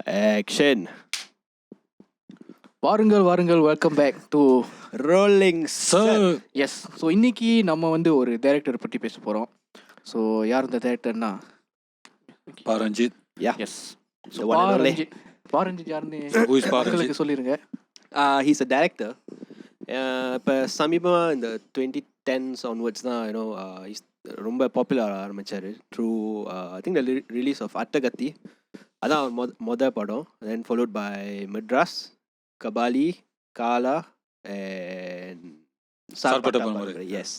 Action. வாருங்கள் welcome back to rolling sir. Yes. So இன்னைக்கு நம்ம வந்து ஒரு டைரக்டர் பற்றி பேச போகிறோம். ஸோ யார் இந்த டைரக்டர்னா Ranjith. Yes. The one and only. Ranjith யாருன்னு Who is மக்களுக்கு சொல்லிடுங்க. He's a director. இப்போ சமீபமாக இந்த 2010s onwards தான் he's ரொம்ப பாப்புலர் ஆரம்பித்தார் through I think the release of Attakathi. அதான் மொதல் படம். தென் followed by Madras, Kabali, Kaala and Sarpatta. Yes.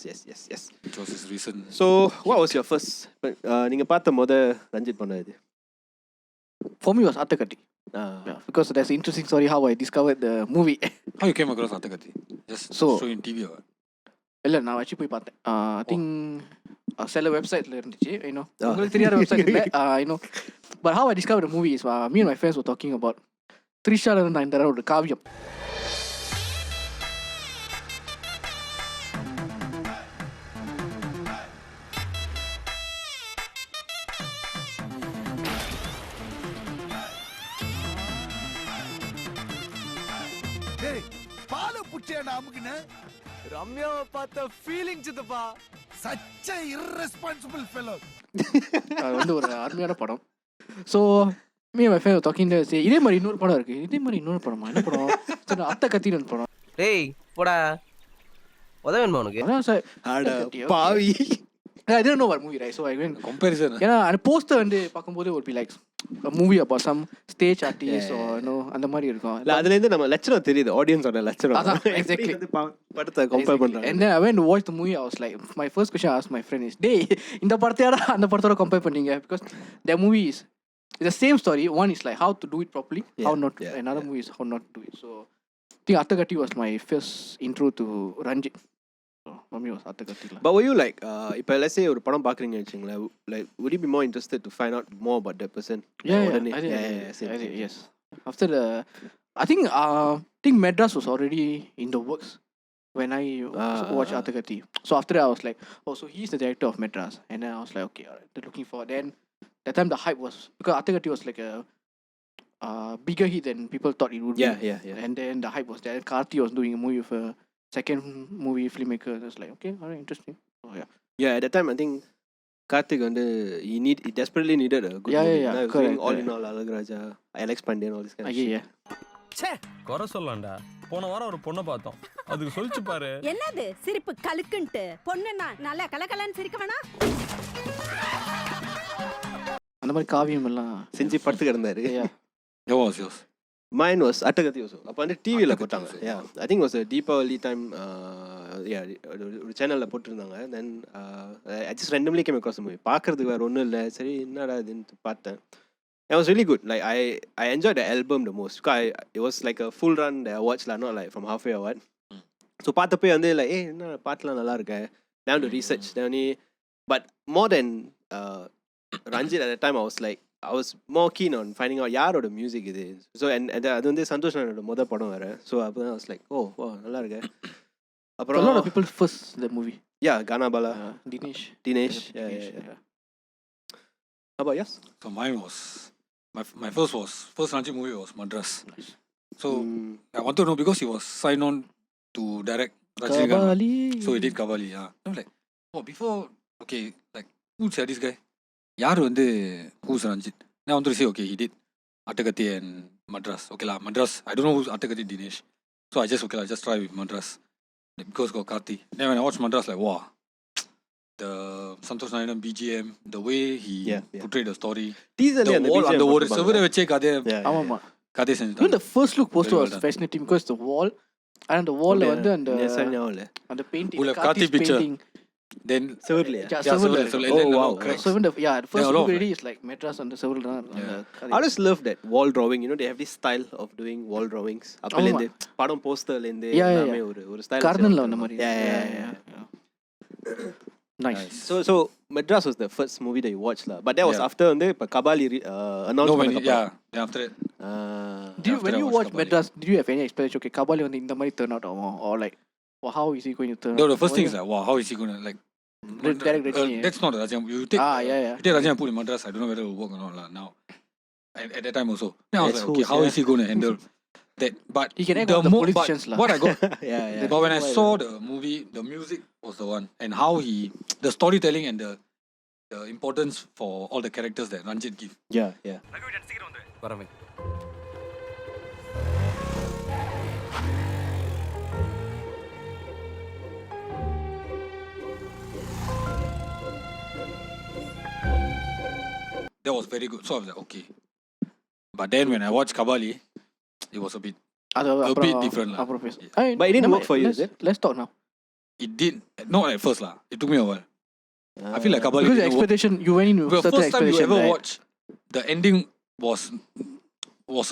It was his recent. So what was your first நீங்கள் பார்த்த ரஞ்சித் பண்ண இது? For me was Attakatti. Because there's an interesting story how I discovered the movie. How you came across Attakatti? Just So- show in TV or what? இல்லை நான் வச்சு போய் பார்த்தேன். I think சில வெப்சைட்டில் இருந்துச்சு. உங்களுக்கு தெரியாத வெப்சைட் இல்லை. But how I discovered the movie is me and my friends were talking about த்ரிஷால இருந்த இந்த ஒரு காவியம். ரம்யாவை பார்த்த ஃபீலிங் சித்தப்பா. Such a irresponsible fellow. அது வந்து ஒரு அருமையான படம். So me and my friend were talking to say இதே மாதிரி இன்னொரு படம் இருக்கு. இதே மாதிரி இன்னொரு படமா? என்ன படம்? சரி, அத்தகத்தின்னு ஒரு படம். டேய் போடா. உதவன்மா உனக்கு. அதான் சார். அட பாவி. I didn't know what movie, right? So I went. Comparison. ஏன்னா அந்த போஸ்டர் வந்து பார்க்கும்போது would be like a movie about some stage artist or அந்த மாதிரி இருக்கும். இல்லை அதுலேருந்து நம்ம லட்சணம் தெரியுது, ஆடியன்ஸோட லட்சணம். அதான், exactly. படத்தை கம்பேர் பண்ணுறாங்க. And then I went to watch the movie. I was like, my first question I asked my friend is, டேய் இந்த படத்தையாடா அந்த படத்தோட கம்பேர் பண்ணீங்க? Because the movie is the same story. One is like how to do it properly, how not. Another movie is how not to do it. So I think Attakatti was my first intro to Ranjith. So for me was Attakatti. But were you like, இப்போ let's say ஒரு படம் பார்க்குறீங்கன்னு வச்சுங்களேன், like would you be more interested to find out more about that person? Yes. After the, I think Madras was already in the works when I watched Attakatti. So after that I was like, oh, so he's the director of Madras. And then I was like, okay, alright, they're looking for. Then that time the hype was, because Attakatti was like a bigger hit than people thought it would be. Yeah. And then the hype was there. Karthi was doing a movie with a second movie filmmaker. I was like, okay, alright, interesting. Oh yeah. Yeah, at that time I think Karthik வந்து he desperately needed a good movie. Yeah. Now he was doing all in all, Alagaraja, Alex Pandey and all this kind of shit. Yeah. ச்சே குறை சொல்லலாம்டா. போன வாரம் ஒரு பொண்ணை பார்த்தோம். அதுக்கு சொல்லிச்சு பாரு. என்னது சிரிப்பு கலுக்குன்ட்டு? பொண்ணுன்னா நல்லா கலகலன்னு சிரிக்க வேணா? அந்த மாதிரி காவியம் எல்லாம் செஞ்சு படுத்து கிடந்தாரு. What was yours? Mine was Attakatti also. அப்போ வந்து டிவியில் போட்டாங்க. Yeah, I think it was a Deepavali time. ஒரு சேனலில் போட்டிருந்தாங்க. தென் I just randomly came across the movie. பார்க்கறதுக்கு வேறு ஒன்றும் இல்லை, சரி என்னடா இதுன்னு பார்த்தேன். It was really good. Like I enjoyed the album the most. Because it was like a full run that I watched, not like from halfway or what. So பார்த்தப்போ வந்து like என்ன பாட்டுலாம் நல்லா இருக்கு. Down to research. But more than Ranjith at that time, I was more keen on finding out யாரோட music இது. So அது வந்து சந்தோஷ் நானோட மொதல் படம் வேறு. ஸோ அப்போ தான் I was like, oh wow, நல்லா இருக்கு. அப்புறம் a lot of people first the movie. Yeah, Gana Bala, Dinesh. Yeah. How about yours? So mine was my first Ranjith movie was Madras. Nice. So I wanted to know because he was signed on to direct Rajinikanth. Kavali. So he did Kavali. Yeah. I'm like, oh, before, okay, like who's this guy? யார் வந்து who's Ranjith? Then I wanted to say, okay, he did Attakatti and Madras. Okay lah, Madras. I don't know who's Attakatti, Dinesh. So I just try with Madras. Because got Karthi. Then when I watched Madras, like, wow. The Santosh Nayanam BGM, the way he portrayed the story. Teaserல அந்த BGM அந்த ஒரு செவரை வச்சே ஆமாமா. கதை செஞ்சாங்க. Even the first look poster was fascinating because the wall and the wall வந்து அந்த painting, Karthi picture. Then செவர்லையா? Oh wow. So even the first look already is like Madras on the several. I just love that wall drawing. They have this style of doing wall drawings. அப்பலேந்து படம் போஸ்டர்ல இருந்து எல்லாமே ஒரு style. கார்னல்ல அந்த மாதிரி. Yeah. Nice. So Madras was the first movie that you watched lah. But that was after வந்து இப்ப Kabali announcement. Yeah, after it. When you watch Madras, did you have any expectation? Okay, Kabali வந்து இந்த மாதிரி turn out or like, well, how is he going to turn out? No, the first thing is like, wow, how is he going to like Direct Rajini. That's not Rajini. You take you take Rajini and put in Madras. I don't know whether it will work or not now. at that time also. Then I was That's like, okay, who's, how yeah. is he going to handle that? But He can act like the but politicians lah. what I got, Yeah. but when I saw the movie, the music was the one, and how the storytelling and the importance for all the characters that Ranjit give. Yeah. வரவே That was very good. So I was like, okay. But then when I watched Kabali, it was a bit different lah. அப்புறம் பேசு. But it didn't never work for you, mind. is it? Let's talk now. It did not at first lah. It took me a while. I feel like Kabali Because the didn't work. expectation, you went in with The certain first time you expectation, ever right? watch, the ending was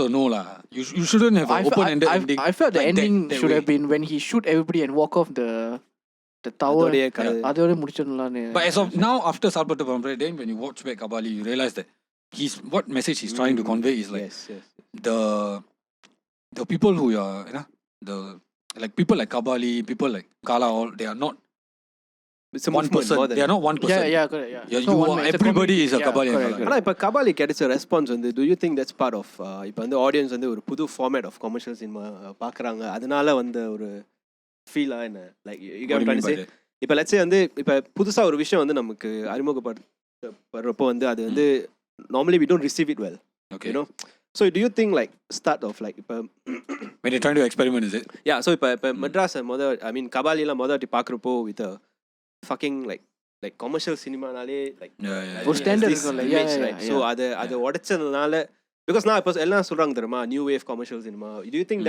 a no lah. You shouldn't have an open-ended ending. I felt the like ending that should way. have been when he shoot everybody and walk off the tower. அதோடயே கதை. அதோட முடிச்சிடலாம்னு. But as of now, after Sarpata Parambre, then when you watch back Kabali, you realize that what message he's trying to convey is like Yes. the people who are, like people like Kabali, people like Kala, all they are not It's a one movement person. more than They are not one person. Yeah, correct. Yeah. Yeah, It's not you one are- man, it's a everybody community. is a Kabali and correct, Kala. ஆனா இப்ப கபாலி கிடைச்ச response வந்து do you think that's part of இப்போ வந்து audience வந்து ஒரு புது format of commercial cinema பார்க்கறாங்க அதனால வந்த ஒரு ஃபீலா என்ன like you What get do you trying mean to by say that? இப்போ லெட்ஸ் சே வந்து இப்போ புதுசா ஒரு விஷயம் வந்து நமக்கு அறிமுகப்படுறப்போ வந்து அது வந்து normally we don't receive it well, Okay. you know. So do you think like start of like இப்போ When you're trying to experiment, is it? yeah, so இப்போ மெட்ராஸ் ஐ மீன் கபாலி எல்லாம் வாட்டி பார்க்கறப்போ with a fucking like commercial சினிமானாலே like Yeah. ஒரு standard this இருக்கும்ல. image, Yeah, right? yeah, So yeah. அது உடைச்சதுனால because now இப்போ எல்லாம் சொல்றாங்க தெரியுமா new wave commercial cinema. Do you think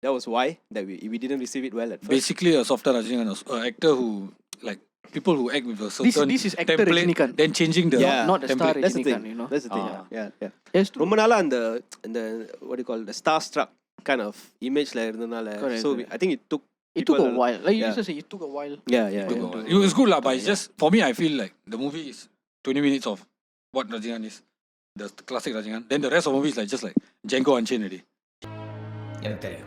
that was why that we didn't receive it well at first? Basically, a softer Rajinikanth, an actor who like people who act with a certain This is actor template, Rajinikanth. then changing the Yeah. Not the star template. That's the thing. Rajinikanth, you know. That's the thing. Ah. Yeah. Yes, true. ரொம்ப நாளா அந்த what do you call the starstruck kind of imageல இருந்தனால Correct, so correct. I think it took It took a people while. Like you yeah. used to say, it took a while. yeah. It was good lah, but it's just for me. I feel like the movie is 20 minutes of what Rajinikanth is, the classic Rajinikanth. Then the rest of the movie is like just like Django Unchained already. எனக்கு தெரியும்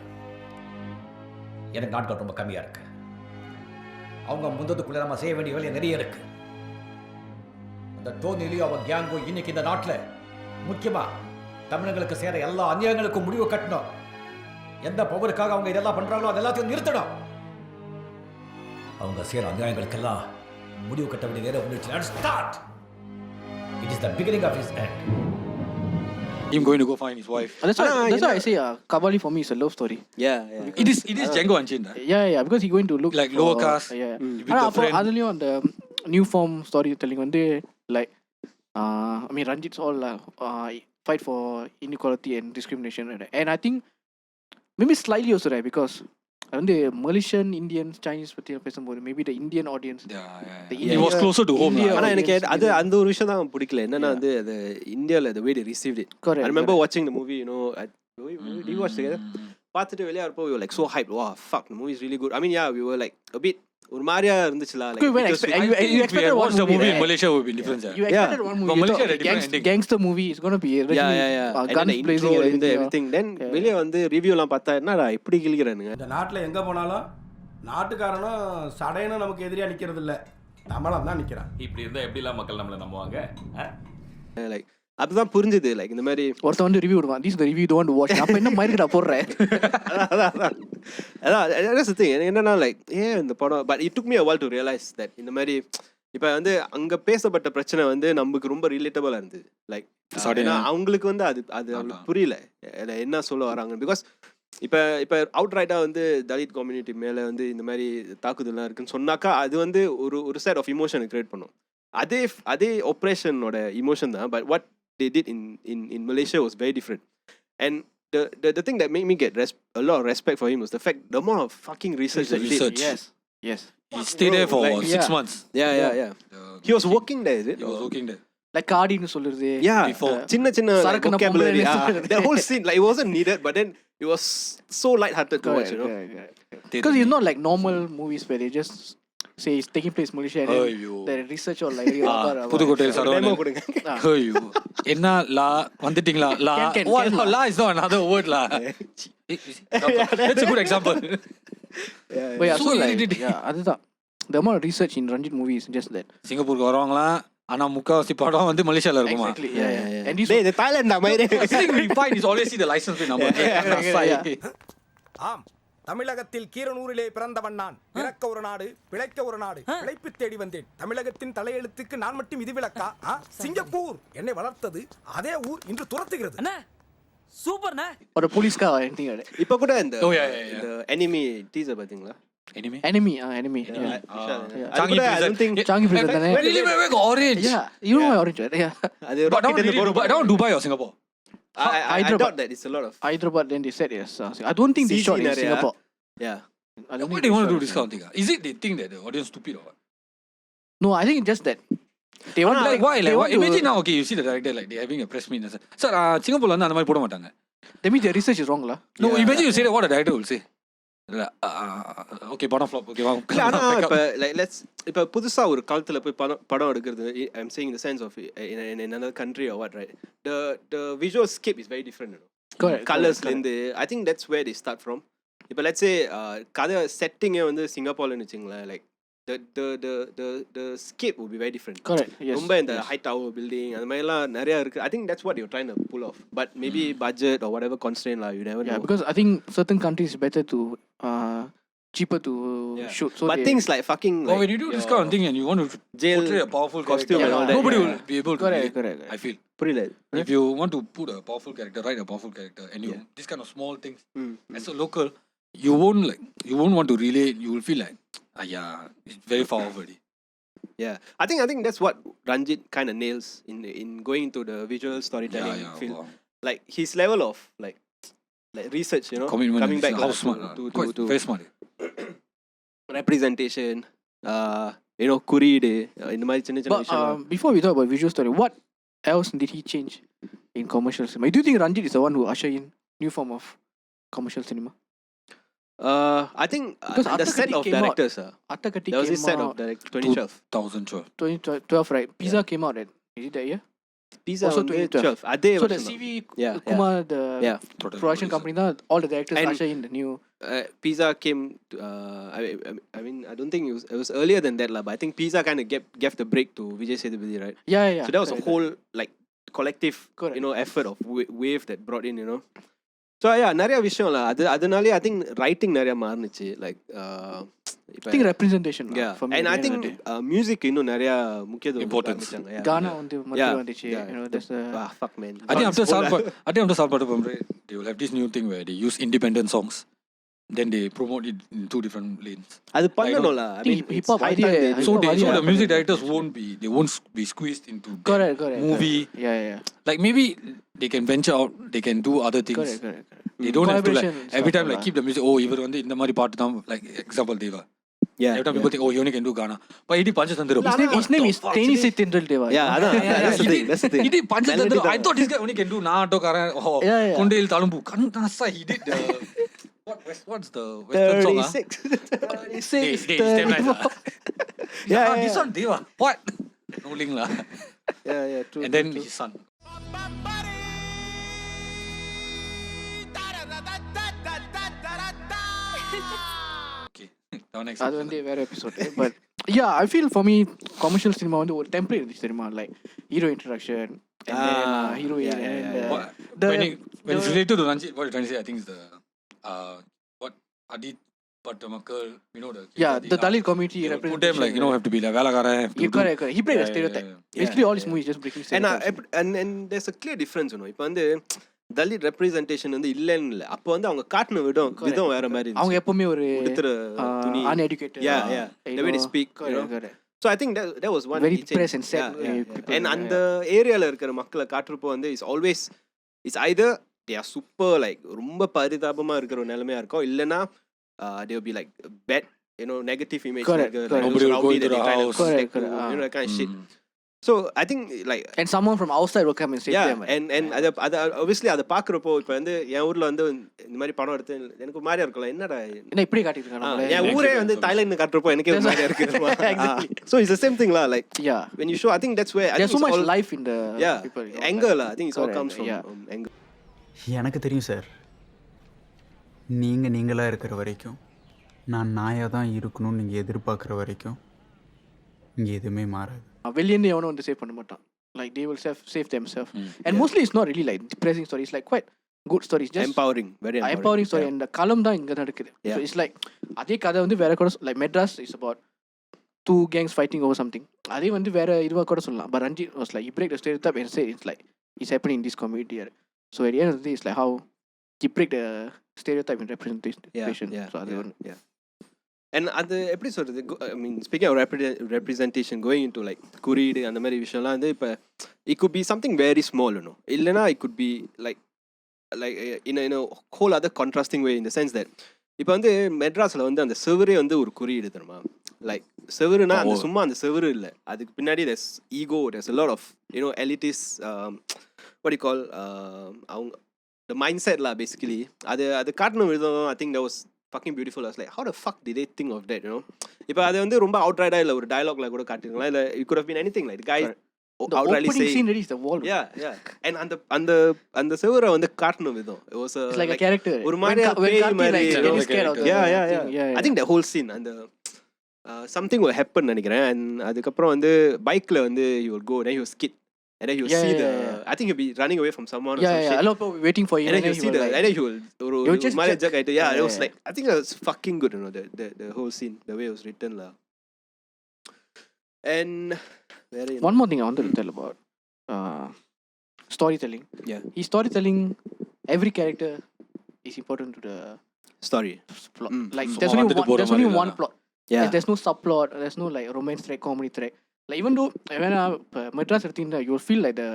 எனக்கு நாட்கள் ரொம்ப கம்மியாக இருக்கு. அவங்க முந்ததுக்குள்ளே நம்ம செய்ய வேண்டிய வேலை நிறைய இருக்கு. அந்த தோனிலையும் அவன் கேங்கோ இன்னைக்கு இந்த நாட்டில் முக்கியமாக தமிழர்களுக்கு சேர எல்லா அநியாயங்களுக்கும் முடிவு கட்டணும். எந்த பவருக்காக அவங்க இதெல்லாம் பண்ணுறாங்களோ அது எல்லாத்தையும் நிறுத்தணும். அவங்க சேர அநியாயங்களுக்கெல்லாம் முடிவு கட்ட வேண்டிய நேரம் வந்துச்சு. Let's start. It is the beginning of his end. Him going to go find his wife. That's why I say Kabali for me is a love story. Yeah. It is Django Unchained. Yeah, because he going to look Like lower caste, Yeah. with the அப்போ friend. அதுலயும் அந்த new form story telling வந்து like I mean Ranjith's all fight for inequality and discrimination, right? And I think maybe slightly also, right? Because வந்து Malaysian, Indians, Chinese பத்தி பேசும்போது maybe the Indian audience. It was closer to home. India- ஆனா lah. எனக்கு அது அந்த ஒரு விஷயம் தான் பிடிக்கல என்னன்னா வந்து அது இந்தியால the way they received it. Correct. I remember watching the movie, you know, we watched together. பார்த்துட்டு வெளியே வரப்போ we were like so hyped. Wow, fuck, the movie is really good. I mean, yeah, we were like a bit ஒரு மாதிரியா இருந்துச்சுல like Because when because expect- I you think if we expected had one watched the movie, movie in right? Malaysia, it would be different. You expected one movie. But You Malaysia thought had a different ending. gangster movie is going to be yeah. And then guns the blazing intro and இந்த everything. everything then வெளியே வந்து review எல்லாம் பார்த்தா என்னடா இப்படி கிழிக்கிறானுங்க. இந்த நாட்டில் எங்கே போனாலும் நாட்டுக்காரனும் சடையனும் நமக்கு எதிரியா நிற்கிறது இல்லை, தமிழன் தான் நிற்கிறான். இப்படி இருந்தா எப்படிலாம் மக்கள் நம்மளை நம்புவாங்க? like அதுதான் புரிஞ்சுது like இந்த மாதிரி ஒருத்தன் வந்து ரிவ்யூ விடுவான். This is the review don't want to watch. அப்ப என்ன மாதிரி நான் போடுறேன். அதான் that's the thing. என்னன்னா like இந்த படம் but it took me a while to realize that இந்த மாதிரி இப்போ வந்து அங்க பேசப்பட்ட பிரச்சனை வந்து நமக்கு ரொம்ப ரிலேட்டபிளா இருந்தது லைக் அவங்களுக்கு வந்து அது அவங்களுக்கு புரியல என்ன சொல்ல வராங்க. பிகாஸ் இப்போ அவுட் ரைட்டா வந்து தலித் கம்யூனிட்டி மேல வந்து இந்த மாதிரி தாக்குதல்லாம் இருக்குன்னு சொன்னாக்கா அது வந்து ஒரு செட் ஆஃப் இமோஷனை கிரியேட் பண்ணும். அதே ஆப்ரேஷனோட இமோஷன் தான். But what they did in Malaysia was very different. And the thing that made me get a lot of respect for him was the fact the amount of fucking research that he did. Yes. He stayed there for like, 6 months. Yeah. He was working there, is it? He was working there. Like காடின்னு சொல்றது. Yeah. Before. சின்ன சரக்குன vocabulary. பொம்பளைன்னு The whole scene, like it wasn't needed, but then it was so light-hearted to watch, you know. Because it's not like normal movies where they just say it's taking place in Malaysia and Aiyo. then the research or like புதுக்கோட்டையில் Demo Saravanan. கொடுங்க. ஐயோ என்ன லா வந்துட்டீங்களா லா Can, what law is not another word la. That's a good example. But yeah, So so like irritating. அதுதான் the amount of research in Ranjith movies just that. சிங்கப்பூருக்கு வருவாங்களா ஆனா முக்காவாசி படம் வந்து மலேசியால இருக்குமா? Exactly. Yeah. And டேய் இது தாய்லாந்து மாதிரி. thing we find is always see the license plate number. ஆம், தமிழகத்தில் கீரனூரிலே பிறந்தவன் நான். பிறக்க ஒரு நாடு, பிழைக்க ஒரு நாடு, பிழைப்பு தேடி வந்தேன். தமிழகத்தின் தலையெழுத்துக்கு நான் மட்டும் இது விளக்கா? சிங்கப்பூர் என்னை வளர்த்தது, அதே ஊர் இன்று துரத்துகிறது. சூப்பர்ண்ணே. ஒரு police car or anything like that. இப்போ கூட இந்த Oh, yeah. இந்த anime teaser பாத்தீங்களா? Anime? Enemy. அது கூட I don't think Changi prison தானே? Really, where got orange? Yeah. You know why orange, right? Yeah. அது But rocket down இந்த போற down Dubai or Singapore? I thought that it's a lot of Hyderabad, then they said yes. I don't think they CG shot in நிறையா. Singapore. Yeah. I don't Why think they want to shot do in this kind of thing? Is it they think that the audience stupid or what? No, I think it's just that they want Like why? they Like want imagine to, now, okay, you see the director like they having a press meet. Sir, Singapore வந்து அந்த மாதிரி போட மாட்டாங்க. that means their research is wrong lah. No, imagine you say that what the director will say. Okay, bottom flop. Okay, wow. இல்ல ஆனா இப்ப like let's இப்ப புதுசா ஒரு காலத்துல போய் படம் எடுக்கிறது I'm saying in the sense of in another country or what, right? The visual scape is very different, you know. Correct. Colors இருந்து I think that's where they start from. இப்ப let's say கதை setting வந்து சிங்கப்பூர்ல வெச்சீங்களா, like the scape would be very different. Correct. Yes. ரொம்ப இந்த high tower building அந்த மாதிரி எல்லாம் நிறைய இருக்கு. I think that's what you're trying to pull off, but maybe budget or whatever constraint lah, you never know. Yeah, because I think certain countries better to cheaper to shoot. So but they, things like fucking Oh, when you do this kind of thing and you want to jail portray a powerful costume character, and all that, nobody yeah. will be able to. Correct, relate, correct. I feel. புரியல. If you want to put a powerful character, write a powerful character, and you this kind of small things as a local, you won't want to relate. You will feel like, yeah, it's very far off already. Yeah, I think that's what Ranjith kind of nails in going into the visual storytelling field. Wow. Like his level of like research, you know, Commitment coming back how lah smart, to very smart. representation, you know, குறியீடு இந்த மாதிரி சின்ன சின்ன but விஷயம். before we talk about visual story, what else did he change in commercial cinema? Do you think Ranjith is the one who ushered in new form of commercial cinema? I think Because the set Attakati of came out. directors, Attakati there was this came set of out 2012. 2012. 2012, right? Pizza came out, right? Is it that year? Pizza Also வந்து 2012. 12. அதே So the வருஷம் CV Yeah, Kumar, the Yeah. production company, all the directors And- usher in the new. Pizza came to, I mean I don't think it was earlier than that lah, but I think Pizza kind of gave the break to Vijay Sethupathi, right? Yeah. So that was a correct, whole like collective Correct. you know effort of wave that brought in, you know. So yeah, நிறைய விஷயம் lah. அதனாலே I think writing நிறைய மாறுனுச்சு, like I think representation lah, yeah, for me and at I the end of think the day. music இன்னும் நிறைய முக்கியத்துவம் Importance. கொடுத்தாங்க. Yeah. Ghana வந்து மத்திய வந்துச்சு, Yeah. you know, there's a Fuck man. I think after Salpatu Pamre, they will have this new thing where they use independent songs, then they promote it in two different lanes. அது பண்ணணும்ல. I mean hip hop it's high idea, time they- hip So hop the idea. music directors won't be squeezed into that correct. movie. Yeah. Like maybe they can venture out, they can do other things. Correct. They don't have to like Collaboration every stuff time like lah. keep the music. Oh, இவர் வந்து இந்த மாதிரி பாட்டு தான், like example Deva. Yeah. Every time people think, oh, he only can do Ghana. But he did Panchasandra. His name is Tenisi Tindral Deva. Yeah, அதான் that's the thing. That's the thing. He did Panchasandra. I thought this guy only can do Naatokaran or Yeah. Kondil Talumbu. Kanasa, he did the what's the Western song? 36. Hey, damn nice. Yeah. This one Deva. What? No link lah. Yeah, true. And then his son. Okay. Now next. அது வந்து வேற episode. But yeah, I feel for me commercial cinema வந்து ஒரு template இருந்துச்சு தெரியுமா, like hero introduction and then heroine yeah, and yeah. When it's related to Ranjit, what you're trying to say, I think is the what Adit Patamakkal, you know the the Dalit community they will representation. put them like, you know, have to be like Velagaran, have to do. Correct. He break the stereotype. Basically all his movies just breaking stereotypes. And there's a clear difference, you know. இப்போ வந்து Dalit representation வந்து இல்லன்னு இல்லை, அப்போ வந்து அவங்க காட்டின விதம் வேற மாதிரி இருந்துச்சு. அவங்க எப்பவுமே ஒரு உடுத்துற துணி, uneducated, yeah, the way they speak, you know. correct. So I think that was one Very key change. depressed and sad, people, And அந்த ஏரியால இருக்கிற மக்களை காட்டுறப்போ வந்து it's either they are super like ரொம்ப பரிதாபமா இருக்கிற ஒரு நிலைமையா இருக்கும், இல்லனா they will be like bad, you know, negative image, Correct. Nobody will go into the house. Correct. you know, that kind of shit. So I think like And someone from outside will come and save them. and அது obviously அதை பாக்குறப்போ இப்போ வந்து என் ஊர்ல வந்து இந்த மாதிரி படம் எடுத்து எனக்கு ஒரு மாதிரியா இருக்கும்ல, என்னடா என்ன இப்படி காட்டிட்டு என் ஊரே வந்து தாய்லாந்து காட்டுறப்போ எனக்கே ஒரு மாதிரியா இருக்கு. So it's the same thing lah, like yeah, when you show, I think that's where there's so much life in the people, you know, anger lah. I think it all Correct, comes from yeah. anger. எனக்கு தெரியும் sir, நீங்கள் நீங்களாக இருக்கிற வரைக்கும், நான் நாயாக தான் இருக்கணும்னு நீங்கள் எதிர்பார்க்குற வரைக்கும் இங்கே எதுவுமே மாறாது. வெளியேந்து எவனும் வந்து சேவ் பண்ண மாட்டான். Like they will save themselves. And mostly it's not really like depressing stories. It's like quite good stories. Just empowering, very empowering story. And the kalam தான் இங்க நடக்குது. So it's like அதே கதை வந்து வேற கூட like Madras is about two gangs fighting over something. அதே வந்து வேற இதுவா கூட சொல்லலாம். But Ranjith was like he break the stereotype and say it's like it's happening in this community. So at the end of the day it's like how he break the stereotype and representation. So அது ஒன்று. And அது எப்படி சொல்றது, I mean speaking of representation, going into like குறியீடு அந்த மாதிரி விஷயம்லாம் வந்து இப்போ it could be something very small, you know, இல்லைனா it could be like in a whole other contrasting way in the sense that இப்போ வந்து மெட்ராஸில் வந்து அந்த செவரே வந்து ஒரு குறியீடு தெரியுமா. லைக் செவருனா அந்த சும்மா அந்த செவரு இல்லை, அதுக்கு பின்னாடி there's ego, there's a lot of elitist what do you call அவங்க the mindset lah basically. அது காட்டின விதம் I think that was fucking beautiful. I was like, how the fuck did they think of that, you know? இப்போ அது வந்து ரொம்ப outright இல்லை ஒரு dialogue கூட காட்டிருக்கலாம், இல்லை it could have been anything like the guy the opening scene really is the wall. Yeah. And அந்த செவரை வந்து காட்டின விதம் it was it's like a character ஒரு மாதிரி பேய் மாதிரி. Yeah. I think the whole scene and something will happen நினைக்கிறேன். And அதுக்கப்புறம் வந்து பைக்ல வந்து he will go, then he will skid, and then he will see the I think he'll be running away from someone or some shit. A lot of people waiting for you, and then he'll see the and then he will just jerk it. It was like I think it was fucking good, you know, the whole scene, the way it was written lah. And one more thing I wanted to tell about storytelling. His storytelling, every character is important to the story plot. Like there's only one plot. There's no subplot, there's no like romance track, comedy track. Like even though when Madras எடுத்தீங்கன்னா you will feel like the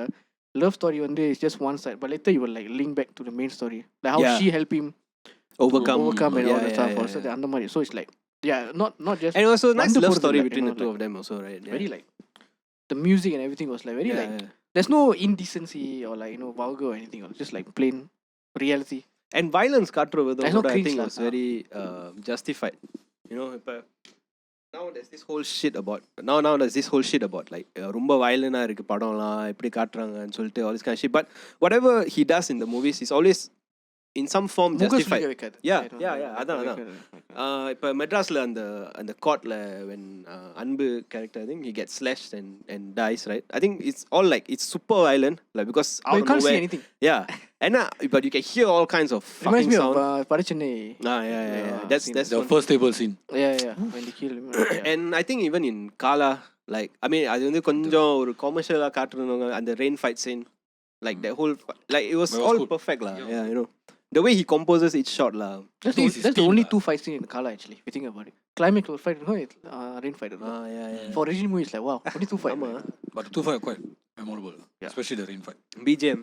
love story வந்து is just one side, but later you will like link back to the main story, like how she help him overcome and all that stuff also அந்த மாதிரி. So it's like not just, and also nice love story between the two of them also, right? Very like the music and everything was like very like there's no indecency or like vulgar or anything. It was just like plain reality. And violence காட்டுற விதம் கூட I think was very justified, you know. இப்போ now there's this whole shit about like ரொம்ப violent-ஆ இருக்கு படம்லாம் எப்படி காட்டுறாங்கன்னு சொல்லிட்டு all this kind of shit, but whatever he does in the movies is always in some form justified. அதான் இப்போ மெட்ராஸ்ல அந்த கோர்ட்ல when அன்பு character I think he gets slashed and dies, right? I think it's all like it's super violent, like because out you can't see anything. And but you can hear all kinds of fucking sound. Reminds me of Parichanai. That's the first table scene. When they kill him. And I think even in Kala, like I mean அது வந்து கொஞ்சம் ஒரு commercial-ஆ காட்டுறாங்க அந்த rain fight scene, like that whole like it was all good. Perfect lah. You know the way he composes each shot lah. That's the only two fight scenes in Kala actually, if you think about it. Climax will fight, rain fight. For original movie it's like wow, only two fight. But the two fight quite memorable, especially the rain fight. BGM.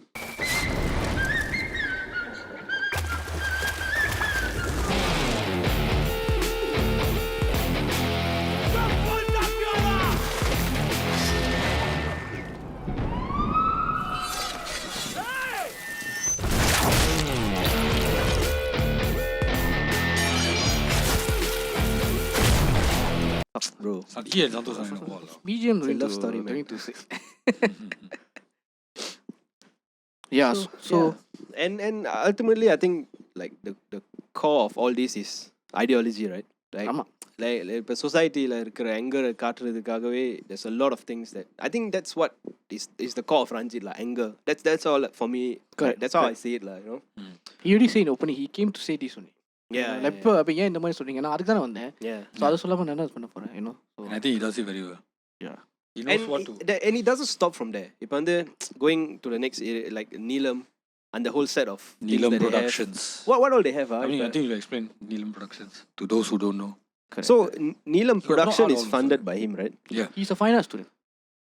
Bro, he had Santosh on the wall. BGM is a love story, man. To say. So and ultimately I think like the core of all this is ideology, right? Like இப்போ சொசைட்டியில் இருக்கிற anger காட்டுறதுக்காகவே there's a lot of things that I think that's what is the core of Ranjith lah, anger. That's all for me. Correct. That's how I see it lah, you know. He already said openly, he came to say this only. Like இப்போ ஏன் இந்த மாதிரி சொல்றீங்க, நான் அதுக்கு தானே வந்தேன். So அதை சொல்லாம நான் என்ன பண்ண போறேன், you know. So I think he does it very well. He knows and what to. And he doesn't stop from there. இப்போ வந்து going to the next area, like Neelam and the whole set of Neelam Productions. What all they have? I mean, I think you explain Neelam Productions to those who don't know. correct. So Neelam Production is funded by him, right? Yeah. He's a fine art student.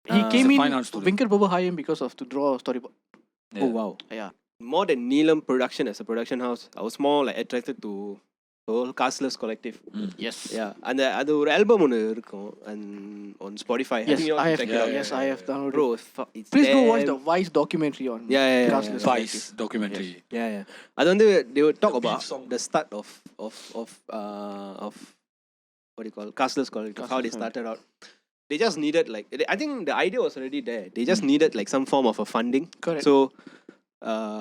He came in, Venkat Babu hired him because of to draw a storyboard. Oh wow. Yeah. More than Neelam Production as a production house, I was more like attracted to the whole Castless Collective. Yes. Yeah. And அது ஒரு album ஒன்று இருக்கும் and on Spotify. Yes, I have. Yes, I have downloaded. Bro, it's please go watch the Vice documentary on Castless Vice documentary. Yeah. அது வந்து they will talk about the start of what do you call Castless Collective, how they started out. They just needed like I think the idea was already there. They just needed like some form of a funding. Correct. So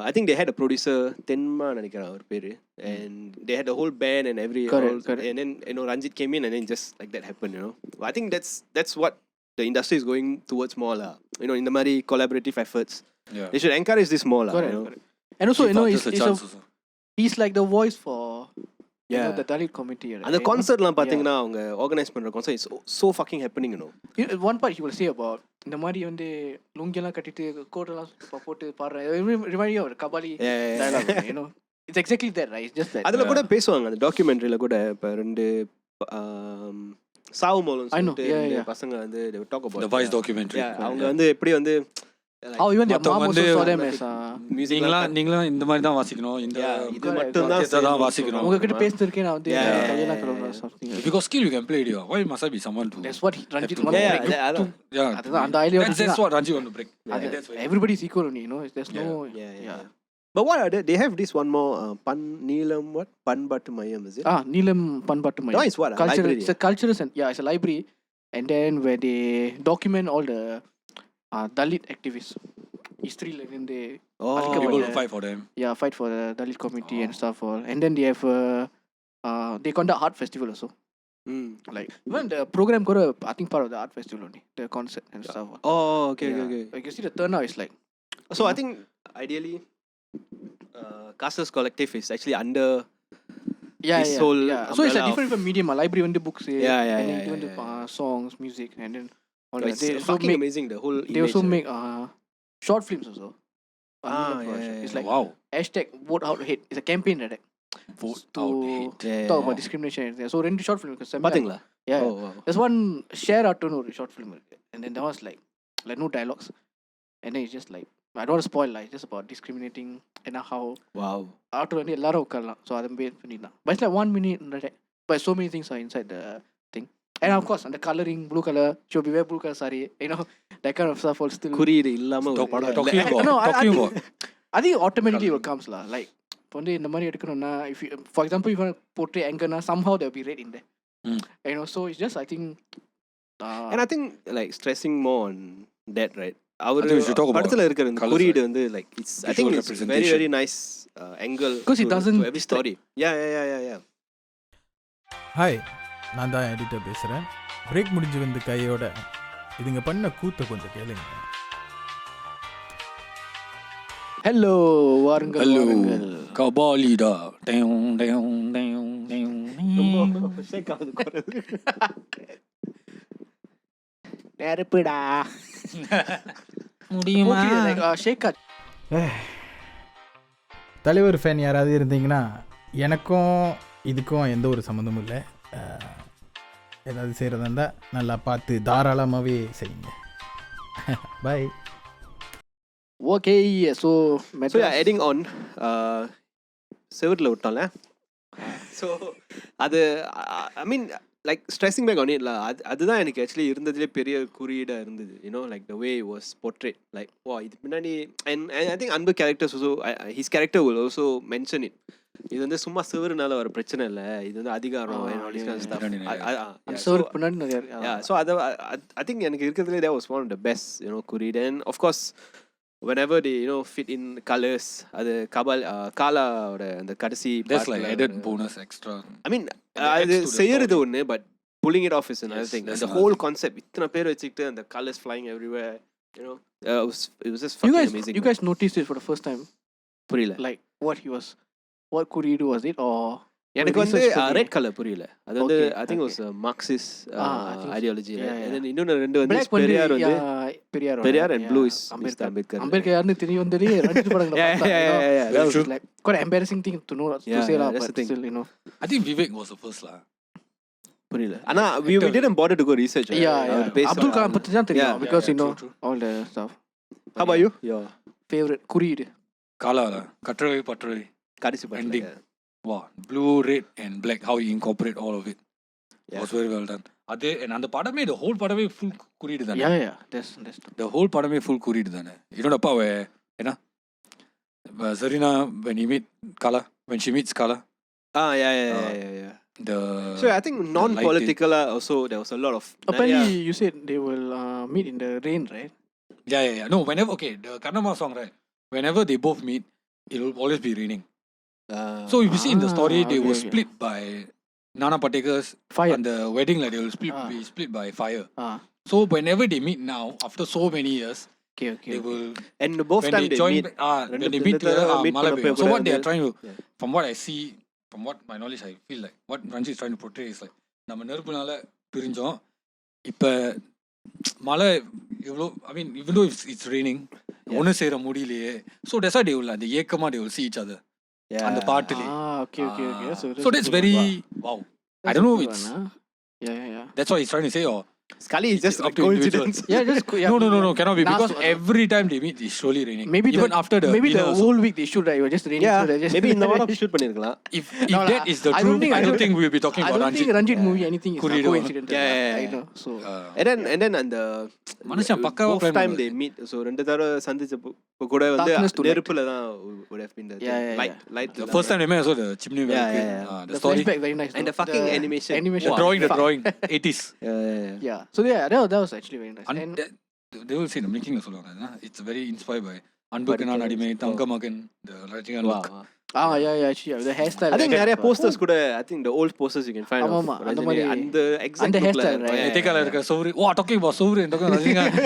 I think they had a producer Tenma நினைக்கிறேன் அவர் பேரு, and they had the whole band and correct. And then Ranjith came in and then just like that happened, you know. I think that's what the industry is going towards more lah. In the mari collaborative efforts. Yeah. They should encourage this more lah. Correct, correct. And also, Give artists a chance also. he's like the voice for the Dalit community. Right? And the concert லாம் பாத்தீங்கன்னா அவங்க organize பண்ற concert is so fucking happening, One part he will say about இந்த மாதிரி வந்து லுங்கியெல்லாம் கட்டிட்டு கோட்டெல்லாம் போட்டு பாடுறேன். Remind you of the Kabali dialogue, It's exactly that, right? It's just that. அதுல கூட பேசுவாங்க அந்த டாக்குமெண்ட்ரியில கூட இப்ப ரெண்டு சாவு மோலன் சொல்லிட்டு பசங்க வந்து they would talk about the voice documentary. அவங்க வந்து எப்படி வந்து even their mom also saw them as நீங்களா இந்த மாதிரி தான் வாசிக்கணும், இந்த இது மட்டும் தான் வாசிக்கணும். உங்ககிட்ட பேசிருக்கேன் நான் வந்து கையெல்லாம் கழுவுறேன் something. If you got skill you can play it. Why must I be someone to? That's what Ranjith wants to break. Yeah, அந்த idea that's what Ranjith want to break. Everybody is equal only, there's no But what are they have this one more pan Neelam what Panbatu Mayam, is it? Neelam Panbatu Mayam. No, it's what? Culture, it's a cultural it's a library, and then where they document all the Dalit activists, history, and they people who fight for them. Yeah, fight for the Dalit community and stuff all. And then they have they conduct art festival also. Like even the program got I think part of the art festival only, the concert and stuff. Okay. Like you see the turnout is like. So I think ideally Castles Collective is actually under this whole so it's a different medium. Library when the books, and then songs, music, and then all it's fucking amazing the whole they also make short films also. It's like wow. #vote out hate. It's a campaign, right? Vote to out hate. talk about discrimination. So rendu short film பாத்தீங்களா? There's one share out to short film, and then there was like no dialogues, and then it's just like I don't want to spoil, like just about discriminating and how out வந்து எல்லாரும் உட்காரலாம். So அதை base பண்ணிடலாம். But it's like 1 minute, but so many things are inside the thing. And of course, and the coloring, blue color, she'll be wear blue color saree, that kind of stuff all still. குறியீடு இல்லாம ஒரு படம் talking about. I think automatically it will comes lah. Like வந்து இந்த மாதிரி எடுக்கணும்னா, if you, for example, if you want to portray anger, somehow there will be red in there. So it's just I think. And I think like stressing more on that, right? படத்துல இருக்கிற இந்த குறியீடு வந்து like it's I think it's very very nice angle because it doesn't every story. Yeah. Hi, நான் தான் editor பேசுறேன். Break முடிஞ்சு வந்து கையோட இதுங்க பண்ண கூத்த கொஞ்சம் கேளுங்க. ஹலோ வாருங்கள் கபாலிடா நெருப்புடா முடியுமா ஷேக்கா. தலைவர் ஃபேன் யாராவது இருந்தீங்கன்னா எனக்கும் இதுக்கும் எந்த ஒரு சம்மந்தமும் இல்லை. ஏதாவது செய்கிறதா இருந்தால் நல்லா பார்த்து தாராளமாகவே செய்யுங்க. Bye. Okay so adding on several விட்டோம்ல. ஸோ அது I mean like stressing back on it lah, அதுதான் எனக்கு actually இருந்ததுலேயே பெரிய குறியீடா இருந்தது. Like the way it was portrayed, like wow இது பின்னாடி and I think Anbu characters also his character will also mention it. இது வந்து சும்மா சிவருனால வர பிரச்சனை இல்லை, இது வந்து அதிகாரம் and all this kind of stuff. So I think எனக்கு இருக்கிறதுலே that was one of the best குறியீடு. And of course whenever they fit in colors, அது காலாவோட அந்த கடைசி there's like added bonus extra. I mean அது செய்யறது ஒண்ணு, but pulling it off is another thing. The whole concept, இத்தனை பேர் வச்சிட்டு and the colors flying everywhere, it was just fucking amazing. You guys noticed it for the first time? புரியல. Like what குறியீடு was it or எனக்கு வந்து red colour புரியல. அது வந்து I think it was a Marxist ideology. And then இன்னொரு ரெண்டு வந்து Periyar and blue is Ambedkar. Ambedkar யாருன்னு தெரிய வந்ததே ரஞ்சித் படங்கள பார்த்தா. That was like quite embarrassing thing to know to say lah, but still I think Vivek was the first lah. புரியல. ஆனா we didn't bother to go research. Abdul Kalam பத்தி தான் தெரியும் because all the stuff. How about you? Your favorite குறியீடு? காலால கற்றவை பற்றவை கடைசி ending. Wow, blue, red and black, how you incorporate all of it. Was very well done. Adhe and அந்த படமே the whole படமே full குறியீடு தானே. Yeah, that's the whole படமே full குறியீடு தானே. The part where Zarina when she meets Kala. Yeah. So I think non-political also there was a lot of apparently you said they will meet in the rain, right? Yeah. No, whenever the Kannama song, right? Whenever they both meet, it will always be raining. So if you see in the story, they were split by Nana Patekars fire. On the wedding, like they will be split by fire. So whenever they meet now, after so many years, Okay. they will And both when time they they join meet. when they meet together, meet Mala பண்ணப்ப so கூட what they are வந்து- trying to Yeah. from what I see, from what my knowledge I feel like what Ranjith is trying to portray is like நம்ம நெருப்புனால பிரிஞ்சோம் இப்ப மழை எவ்வளோ I mean even though it's raining ஒன்று சேர முடியலையே so that's why they will அந்த ஏக்கமா they will see each other அந்த பாட்டுலே Okay. so that's very wow I don't know it's Yeah. that's what he's trying to say or Scully is just a up to individuals. coincidence. Yeah, just No, cannot be because Last- every time they meet, it's surely raining. Maybe even after the maybe the dinner also. whole week they shoot right. It was just raining. Yeah, so they just maybe இந்த வாரம் shoot பண்ணிருக்கலாம். If No, that is the I truth, don't think- I don't think we'll be talking I about don't think Ranjith. Ranjith movie anything is Kuridu. coincidental. Yeah. I know. So And then அந்த மனுஷன் பக்காவா both plan time they பண்ணுவாரு. meet. So ரெண்டு தடவை சந்திச்சப்போ கூட வந்து Darkness to light. நெருப்புல தான் would have been the Yeah, thing. yeah, light The first time they met also the chimney Yeah, very yeah, yeah. the the story, flashback very nice. And though. the fucking animation. Animation. the drawing, 80s. Yeah. So yeah, that was actually very nice. And And they will say the making சொல்லுவாங்க. It's very inspired by அன்புக்கு நான் அடிமை தங்க மகன் the Rajinikanth look. yeah, actually, the hairstyle. I think நிறைய posters கூட I think the old posters you can find ஆமா, of ஆமா, அந்த Rajini. மாதிரி அந்த exact அந்த look ல hairstyle, right? எத்திகால இருக்க சௌரி talking about Chauri talking Rajinikanth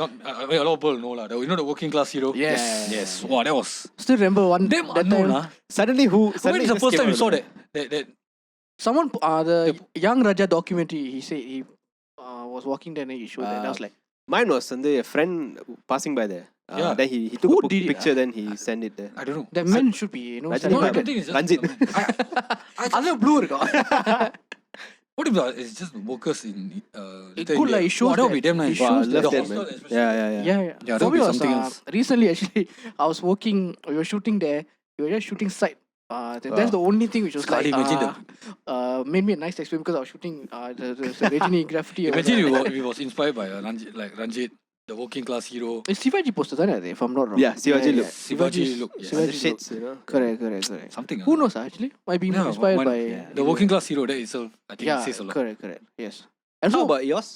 not a lot of people know lah. You know the working class hero. Yes. Wow, that was Still remember one damn that unknown. time, Suddenly When is the just first came time you out saw of that? someone the Young Raja documentary. He said he was walking there and he showed that. I was like, Mine was வந்து a friend passing by there. Yeah. Then he took Who a did it, picture then he sent it there. I don't know. the men should be Rajini No, I Ranjith. don't think it's just Ranjith. அதுல blue இருக்கும். What if it's just workers in It could like it shows that would be that- damn nice. it shows The that- Left hostel hand, man. especially. Yeah. Yeah. Yeah, that For would me be was, something else. recently actually I was working. We were shooting there. We were just shooting side. That's the only thing which was Can't like imagine made me a nice experience because I was shooting the Rajini graffiti. Imagine we was inspired by Ranjith, the working class hero. It's Shivaji poster, isn't it? If I'm not wrong. Yeah, Shivaji look. Shivaji look. Yes. Shivaji The shades, you know. Correct. Something. Who knows actually? Might be Yeah, inspired one- by the working class hero that itself, I think, Yeah, says a lot. correct. Yes. And How so about yours?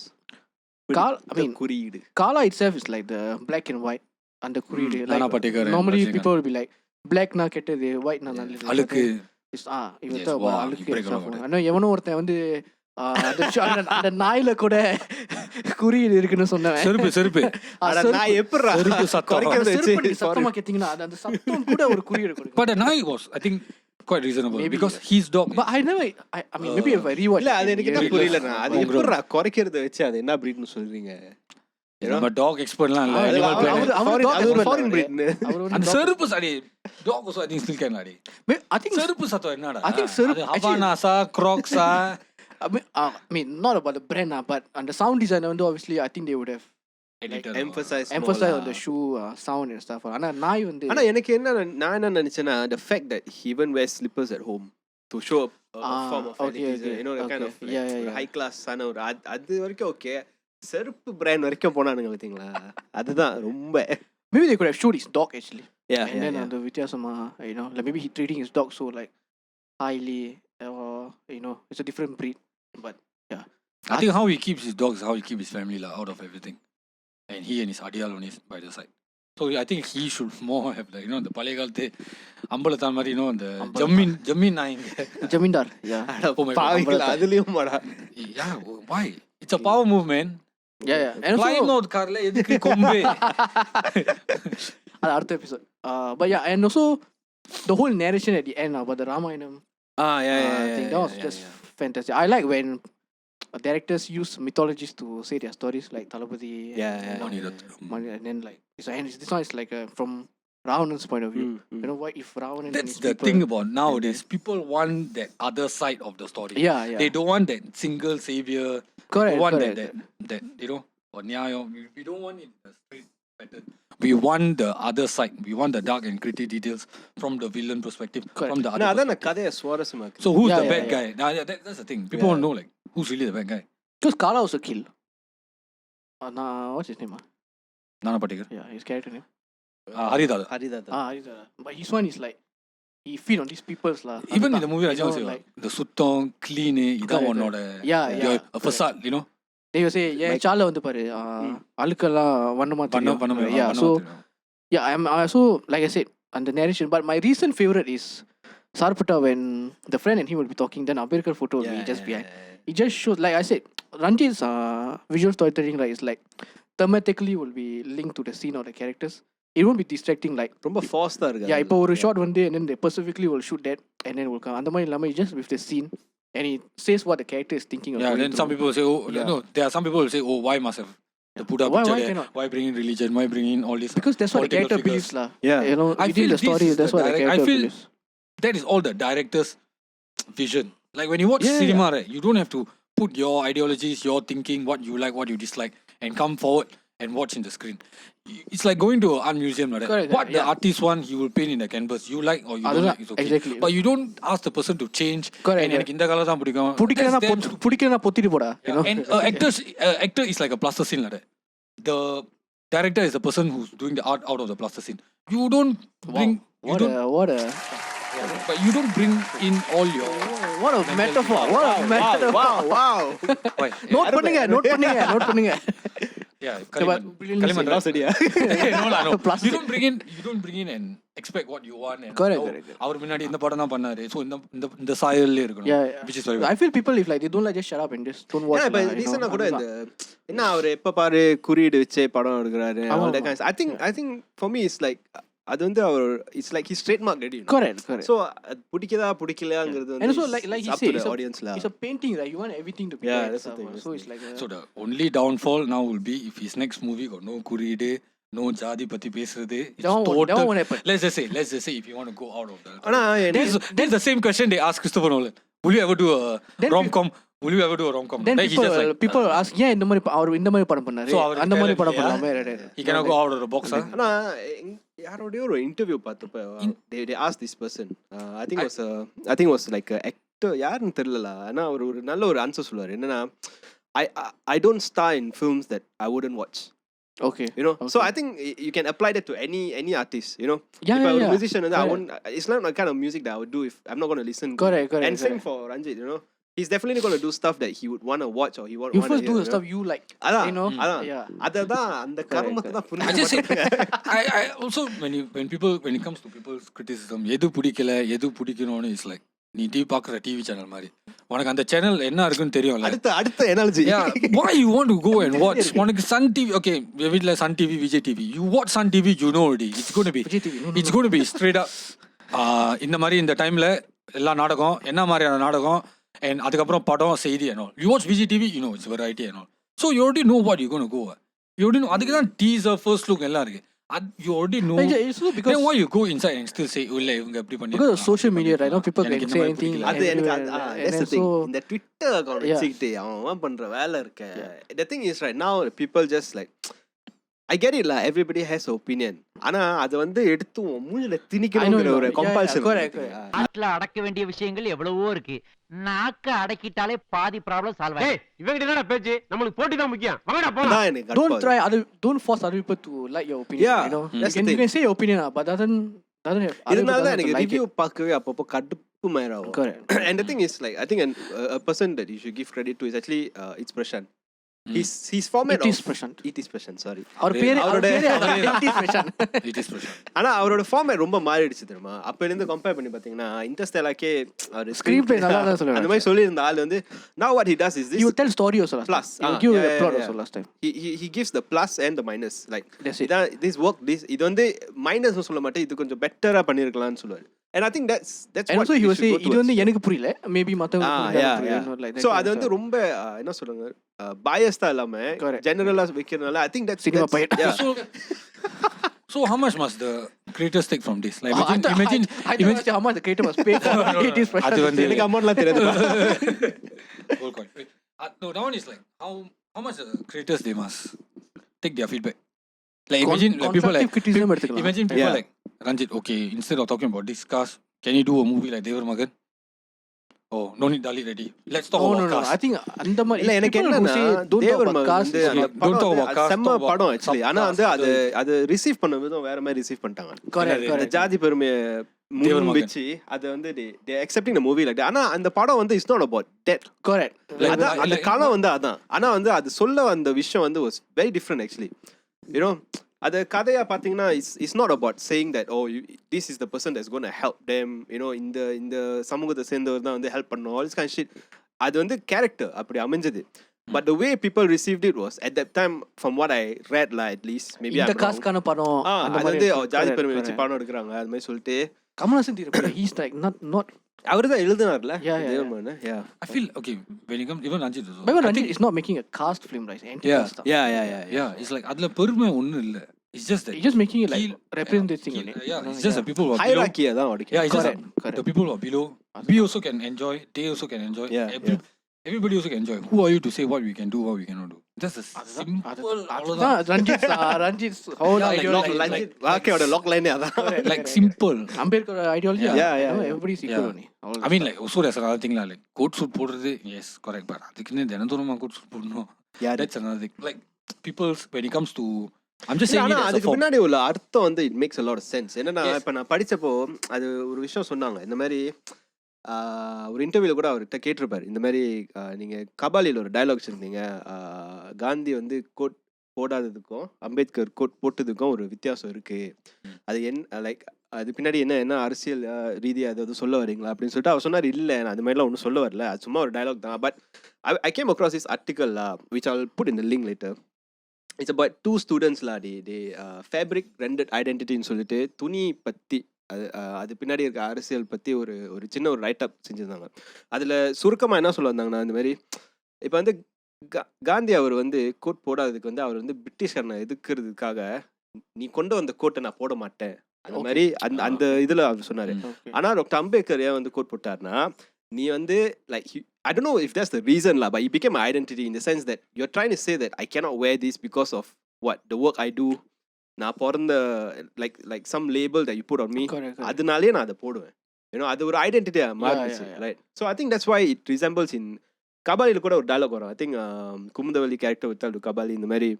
I mean, குறியீடு. Kala itself is like the black and white and the Kuridu. Nana Like Patekar and normally Rajinikanth. people will be like black na kettathu, white na நல்லது. அழுக்கு It's even Yes, talk wow, about you அழுக்கு break a lot stuff. of I know எவனோ ஒருத்தன் வந்து அந்த நாயில கூட குறியீடு இருக்குன்னு சொன்னவன். செருப்பு அட நான் எப்பறா செருப்பு சத்தம். குறைக்கிறது வச்சு செருப்பு சத்தமா கேத்தீங்கன்னா அந்த சத்தம் கூட ஒரு குறியீடு கொடுக்கும். But the Nai was, I think, quite reasonable Maybe, because his dog. But I never I mean maybe if I rewatch இல்ல அது எனக்கு என்ன yeah, புரியலண்ணா அது Homegrown. எப்பறா குறைக்கிறது வச்சு அது என்ன breedனு சொல்றீங்க நம்ம டாக் எக்ஸ்பர்ட்லாம் இல்ல அவரு- animal அவரு- planet. அவரு dog அது ஒரு expert foreign இல்ல. breed அவர் ஒரு அந்த dog- செருப்பு சாடி dog also I think still can லாடி I think செருப்பு சத்தம் என்னடா I think செருப்பு- அது ஹவானாஸா கிராக்ஸா I mean not about the brand but on the sound designer வந்து obviously I think they would have editor emphasize emphasize on the shoe sound and stuff. ஆனா நாய் வந்து ஆனா எனக்கு என்ன நான் என்ன நினைச்சேன்னா the fact that he even wears slippers at home to show a form of okay, elitism, okay, you know the kind okay. of like, Yeah, ஒரு yeah. high class ஆன ஒரு அது வரைக்கும் ஓகே செருப்பு பிராண்ட் வரைக்கும் போனானுங்க பாத்தீங்களா அதுதான் ரொம்ப maybe they could have showed his dog actually. yeah And then the வித்தியாசமா you know like maybe he treating his dog so like highly or you know it's a different breed but yeah. I think how he keeps his dogs, how he keeps his family out of everything, and he and his adiyal on his by the side. So I think he should more have like you know the பழைய காலத்து அம்பலத்தான் மாதிரி you know the ஜமீன் நாய்ங்க Jamindar yeah. Oh my God, பாவிங்களா அதுலயும் மாடா yeah why it's a power movement. Yeah and Climb also out கார்ல எதுக்கு கொம்பு அது அடுத்த episode but yeah and also the whole narration at the end about the Ramayanam I think that was just fantastic. I like when directors use mythologies to say their stories like Thalapathy Mani, and then like this one is like from Ravanan's point of view. You know what if Ravanan and That's his the people, thing about nowadays. People want that other side of the story. Yeah. They don't want that single savior. Correct, They want correct. that you know or nyayam. We don't want it the straight pattern. We want the other side. We want the dark and gritty details from the villain perspective. Correct. From the other நான் அதான் perspective. கதையை சுவாரஸ்யமா இருக்கு So who's Yeah, the yeah, bad yeah. guy? Now, that's the thing. People want to know like who's really the bad guy. because Kala was a kill. What's his name? Nana Patekar. Yeah, his character name. Haridada. Haridada Haridara. But his one is like he feed on these people's lah. Even in the movie, you Raja know, say like the suttong, clean, idan Correct, one yeah, your yeah. facade, you know. they will say yeah சால வந்து பாரு அழுக்கெல்லாம் வண்ணமா தெரியும். Yeah, so yeah I'm also like I said on the narration but my recent favorite is Sarpata, when the friend and he will be talking, then Abirkar photo will be just behind. It just shows, like I said, Ranjith's visual storytelling, right, is like thematically will be linked to the scene or the characters. It won't be distracting, like ரொம்ப ஃபாஸ்டா இருக்கு. yeah, இப்போ ஒரு shot வந்து and then they specifically will shoot that and then will come. அந்த மாதிரி இல்லாம just with the scene and it says what the character is thinking. Yeah, then some people will say, oh no, there are some people will say, oh, why must have the Buddha picture there? Why bring in religion? Why bring in all this? Because that's what the character believes, lah. Yeah, you know, I within feel the story, that's what the character I feel believes. that is all the director's vision. Like when you watch cinema, right, you don't have to put your ideologies, your thinking, what you like, what you dislike, and come forward and watch in the screen. It's like going to an art museum, like that. What the artist want, he will paint in the canvas. You like or you don't like, it's okay. Exactly. But you don't ask the person to change. Correct. And எனக்கு இந்த colour தான் பிடிக்கும். புடிக்கலனா பொத்திட்டு போடா. You know. And actor is like a plaster scene, like that. The director is the person who's doing the art out of the plaster scene. You don't bring. But you don't bring in all your. What a metaphor! What a metaphor! Wow. Note பண்ணுங்க. Yeah, Kaliman lost it. No. You don't bring in and expect what you want. And correct. அவர் முன்னாடி இந்த படம் தான் பண்ணாரு. So இந்த சாயல்ல இருக்கணும். Which is very good. I feel people if like they don't like just shut up and just don't watch. Yeah, but recently கூட இந்த என்ன அவர் எப்ப பாரு குறியீடு வச்சே படம் எடுக்கறாரு. I think for me it's like அது வந்து அவர் it's like his trademark already. Correct. So பிடிக்கலையாங்கிறது வந்து and so like he said it's a painting, right? You want everything to be yeah, there. that's the thing. So it's like so the only downfall now will be if his next movie got no குறியீடு, no ஜாதி பத்தி பேசுறது. Let's just say if you want to go out of that. That's the same question they ask Christopher Nolan. Will you ever do a rom-com? Will you ever do a rom-com? Then people ask ஏன் இந்த மாதிரி அவர் இந்த மாதிரி படம் பண்ணாரு, அந்த மாதிரி படம் பண்ணலாமே. He cannot go out of the box. ஆனா யாரோடய ஒரு இன்டர்வியூ பார்த்தப்ப they asked this person, I think it was like a actor, யாருன்னு தெரியல. ஆனா அவர் ஒரு நல்ல ஒரு ஆன்சர் சொல்லுவார். என்னன்னா I don't star in films that I wouldn't watch. Okay. You know, so I think you can apply that to any artist, you know. If I was a musician, I won't, it's not the kind of music that I would do if I'm not going to listen. Correct. And same for Ranjith, you know. He's definitely going to do stuff that he would want to watch or he want to you first do the stuff you like, you know. Adha அந்த கர்மத்தை தான் I also when it comes to people's criticism, எது பிடிக்கல எது பிடிக்கணும்னு is like நீ TV பார்க்குற TV channel மாதிரி உனக்கு அந்த சேனல் என்ன இருக்குன்னு தெரியும்ல. அடுத்த analogy. Why you want to go and watch? உனக்கு சன் டிவி, okay, வீட்டில் Sun TV, Vijay TV, you watch Sun TV, you know already it's going to be straight up இந்த மாதிரி இந்த டைமில் எல்லா நாடகம் என்ன மாதிரியான நாடகம் and அதுக்கப்புறம் படம் செய்தி and all. You watch Vijay TV, you know it's variety and all. So you already know what you're going to go. You already know. அதுக்கு தான் teaser, first look எல்லாம் இருக்கு. You already know. Then why you go inside and still say உள்ள இவங்க எப்படி பண்ணி? Because of social media, right? Now people can say anything. அது எனக்கு that's the thing. இந்த ட்விட்டர் அக்கவுண்ட் வச்சிட்டு அவன் பண்ற வேலை இருக்கு. The thing is right now people just like I get it lah, everybody has an opinion. ஆனா அது வந்து எடுத்து மூஞ்சில திணிக்கணும்ங்கற ஒரு கம்பல்ஷன். நாட்ல அடக்க வேண்டிய விஷயங்கள் எவ்வளவோ இருக்கு. நாக்க அடக்கிட்டாலே பாதி ப்ராப்ளம் சால்வ் ஆயிடும். இவங்க என்னடா பேச்சு? நமக்கு போட்டி தான் முக்கியம். வாங்கடா போலாம். Don't force other people to like your opinion, you know. You can say your opinion, but doesn't have. இதனால தான் எனக்கு ரிவ்யூ பார்க்கவே அப்பப்போ கடுப்பு மாயிரும். And the thing is like I think a person that you should give credit to is actually it's Prashant. His format it is Prashant, sorry. அவர் பேரு ஆனா அவரோட format ரொம்ப மாறிடுச்சு தெரியுமா? அப்ப இருந்து கம்பேர் பண்ணி பாத்தீங்கன்னா இன்டர்ஸ்டெல்லாக்கே அவர் ஸ்கிரீன் பிளே நல்லா தான் சொல்றாரு. அந்த மாதிரி சொல்லி இருந்த ஆள் வந்து now what he does is this, he will tell story also plus he give a plot also last time. He gives the plus and the minus, like this work, this இது வந்து மைனஸ் சொல்ல மாட்டே, இது கொஞ்சம் பெட்டரா பண்ணிருக்கலாம்னு சொல்லுவாரு. And I think that's and what also he will say இது வந்து எனக்கு புரியல, maybe மத்தவங்களுக்கு புரியல, like that. So அது வந்து ரொம்ப என்ன சொல்றாங்க biased இல்லாம ஜெனரலா வைக்கிறனால I think that's cinema payat. So how much must the creators take from this? Like imagine how much the creator must pay for it is Prashant. அது வந்து எனக்கு அமௌண்ட்லாம் தெரியாது. No, that one is like how much the creators they must take their feedback. Like imagine like people like imagine people like Ranjith, okay, instead of talking about this cast, can you do a movie like Devar Magan? Oh, no need Dali ready. Let's talk about cast. I think அந்த மாதிரி இல்ல எனக்கு என்னன்னா Devar Magan don't talk about cast. செம்ம படம் actually. ஆனா வந்து அது ரிசீவ் பண்ண விதம் வேற மாதிரி ரிசீவ் பண்ணிட்டாங்க. அந்த ஜாதி பெருமையை முன்வச்சு அது வந்து they accepting the movie like that. ஆனா அந்த படம் வந்து it's not about that. Correct. அந்த காலம் வந்து அதான். ஆனா வந்து அது சொல்ல வந்த விஷயம் வந்து was very different actually. You know, அது கதையா பார்த்தீங்கன்னா it's not about saying that this is the person that's gonna help them இந்த சமூகத்தை சேர்ந்தவர் தான் வந்து ஹெல்ப் பண்ணணும் ஆல் திஸ் கைண்ட் ஷிட். அது வந்து கேரக்டர் அப்படி அமைஞ்சது. But the way people received it was at that time, from what I read at least, maybe இந்த காஸ்கான படம் அந்த மாதிரி ஜாதி பெருமை வச்சு படம் எடுக்கிறாங்க அது மாதிரி சொல்லிட்டு கமலஹாசன் தீரப்படி he's like not அவர் தான் எழுதினார்ல. I feel okay when you come even Ranjith also. But Ranjith is not making a caste film, right? Yeah. It's like அதுல பெருமை ஒண்ணும் இல்ல. It's just that he's just making it like representing it. It's just the people who are hierarchy தான் ஓடிக்கு. Yeah, it's just the people who are below. We also can enjoy. They also can enjoy. Everybody also can enjoy. Who are you to say what we can do, what we cannot do? That's a simple. Ranjith's whole ideology. Okay, oda lock line அதான். Like simple. Ambedkar ideology. Yeah. Everybody is equal only. I mean like also there's another thing like coat suit போடுறது yes correct but அதுக்குன்னு தினந்தோறுமா coat suit போடணும். That's another thing. Like people when it comes to I'm just saying அதுக்கு பின்னாடி உள்ள அர்த்தம் வந்து it makes a lot of sense. என்னன்னா இப்ப நான் படிச்சப்போ அது ஒரு விஷயம் சொன்னாங்க. இந்த மாதிரி ஒரு இன்டர்வியூல கூட அவர்கிட்ட கேட்டிருப்பாரு. இந்த மாதிரி நீங்க கபாலியில் ஒரு டயலாக் வச்சிருந்தீங்க, காந்தி வந்து கோட் போடாததுக்கும் அம்பேத்கர் கோட் போட்டதுக்கும் ஒரு வித்தியாசம் இருக்கு. அது லைக் அது பின்னாடி என்ன அரசியல் ரீதியாக அதாவது சொல்ல வரீங்களா அப்படின்னு சொல்லிட்டு அவர் சொன்னார். இல்லை நான் அது மாதிரிலாம் ஒன்றும் சொல்ல வரல, அது சும்மா ஒரு டயலாக் தான். But I came across this article which I'll put in the link later. It's about 2 students they fabric rendered identity ன்னு சொல்லிட்டு துணி பற்றி அது பின்னாடி இருக்க அரசியல் பற்றி ஒரு சின்ன ஒரு ரைட் அப் செஞ்சுருந்தாங்க. அதில் சுருக்கமாக என்ன சொல்ல வந்தாங்கன்னா, இந்த மாதிரி இப்போ வந்து காந்தி அவர் வந்து கோட் போடாததுக்கு வந்து அவர் வந்து பிரிட்டிஷ்காரனை எதிர்க்கிறதுக்காக நீ கொண்டு வந்த கோட்டை நான் போட மாட்டேன் அந்த மாதிரி அந்த இதில் அவர் சொன்னார். ஆனால் டாக்டர் அம்பேத்கர் ஏன் வந்து கோட் போட்டார்னா, நீ வந்து like I don't know if that's the reason but it became my identity in the sense that you're trying to say that I cannot wear this because of what the work I do. நான் பிறந்த like some label that you put on me, அதனாலே நான் அதை போடுவேன். அது ஒரு ஐடென்டிட்டியாக மாறிடுச்சு, right? So I think that's why it resembles in கபாலியில் கூட ஒரு டயலாக் வரும். ஐ திங்க் குமுதவல்லி கேரக்டர் வித்தால் கபாலி இந்த மாதிரி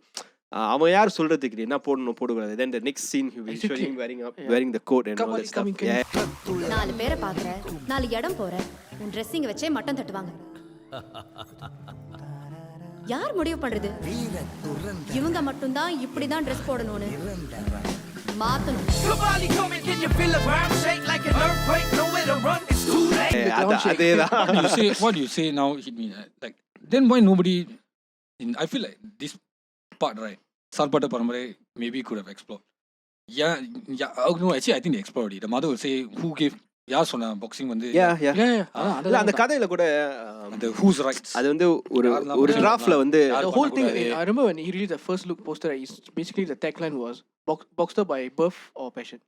அவன் யார் சொல்றதுக்கு என்ன போடணும் போடக்கூடாது. then the next scene he will show him wearing the coat and all that stuff. 4 பேரை பார்க்குற 4 இடம் போற உன் ட்ரெஸ்ஸிங் வச்சே மட்டம் தட்டுவாங்க. யார் முடிவு பண்றது இவங்க மட்டும்தான் இப்படிதான் ட்ரெஸ் போடணும்னு? மாத்தணும். What you say now hit me like then why nobody I feel like this part right Sarpata Paramare maybe could have explored. Yeah no actually I think they explored it. The mother will say who gave யார் சொன்னா boxing வந்து இல்ல அந்த கதையில கூட அந்த whose rights அது வந்து ஒரு டிராஃப்ட்ல வந்து the whole thing I remember when he released the first look poster is basically the tagline was boxed by birth or passion.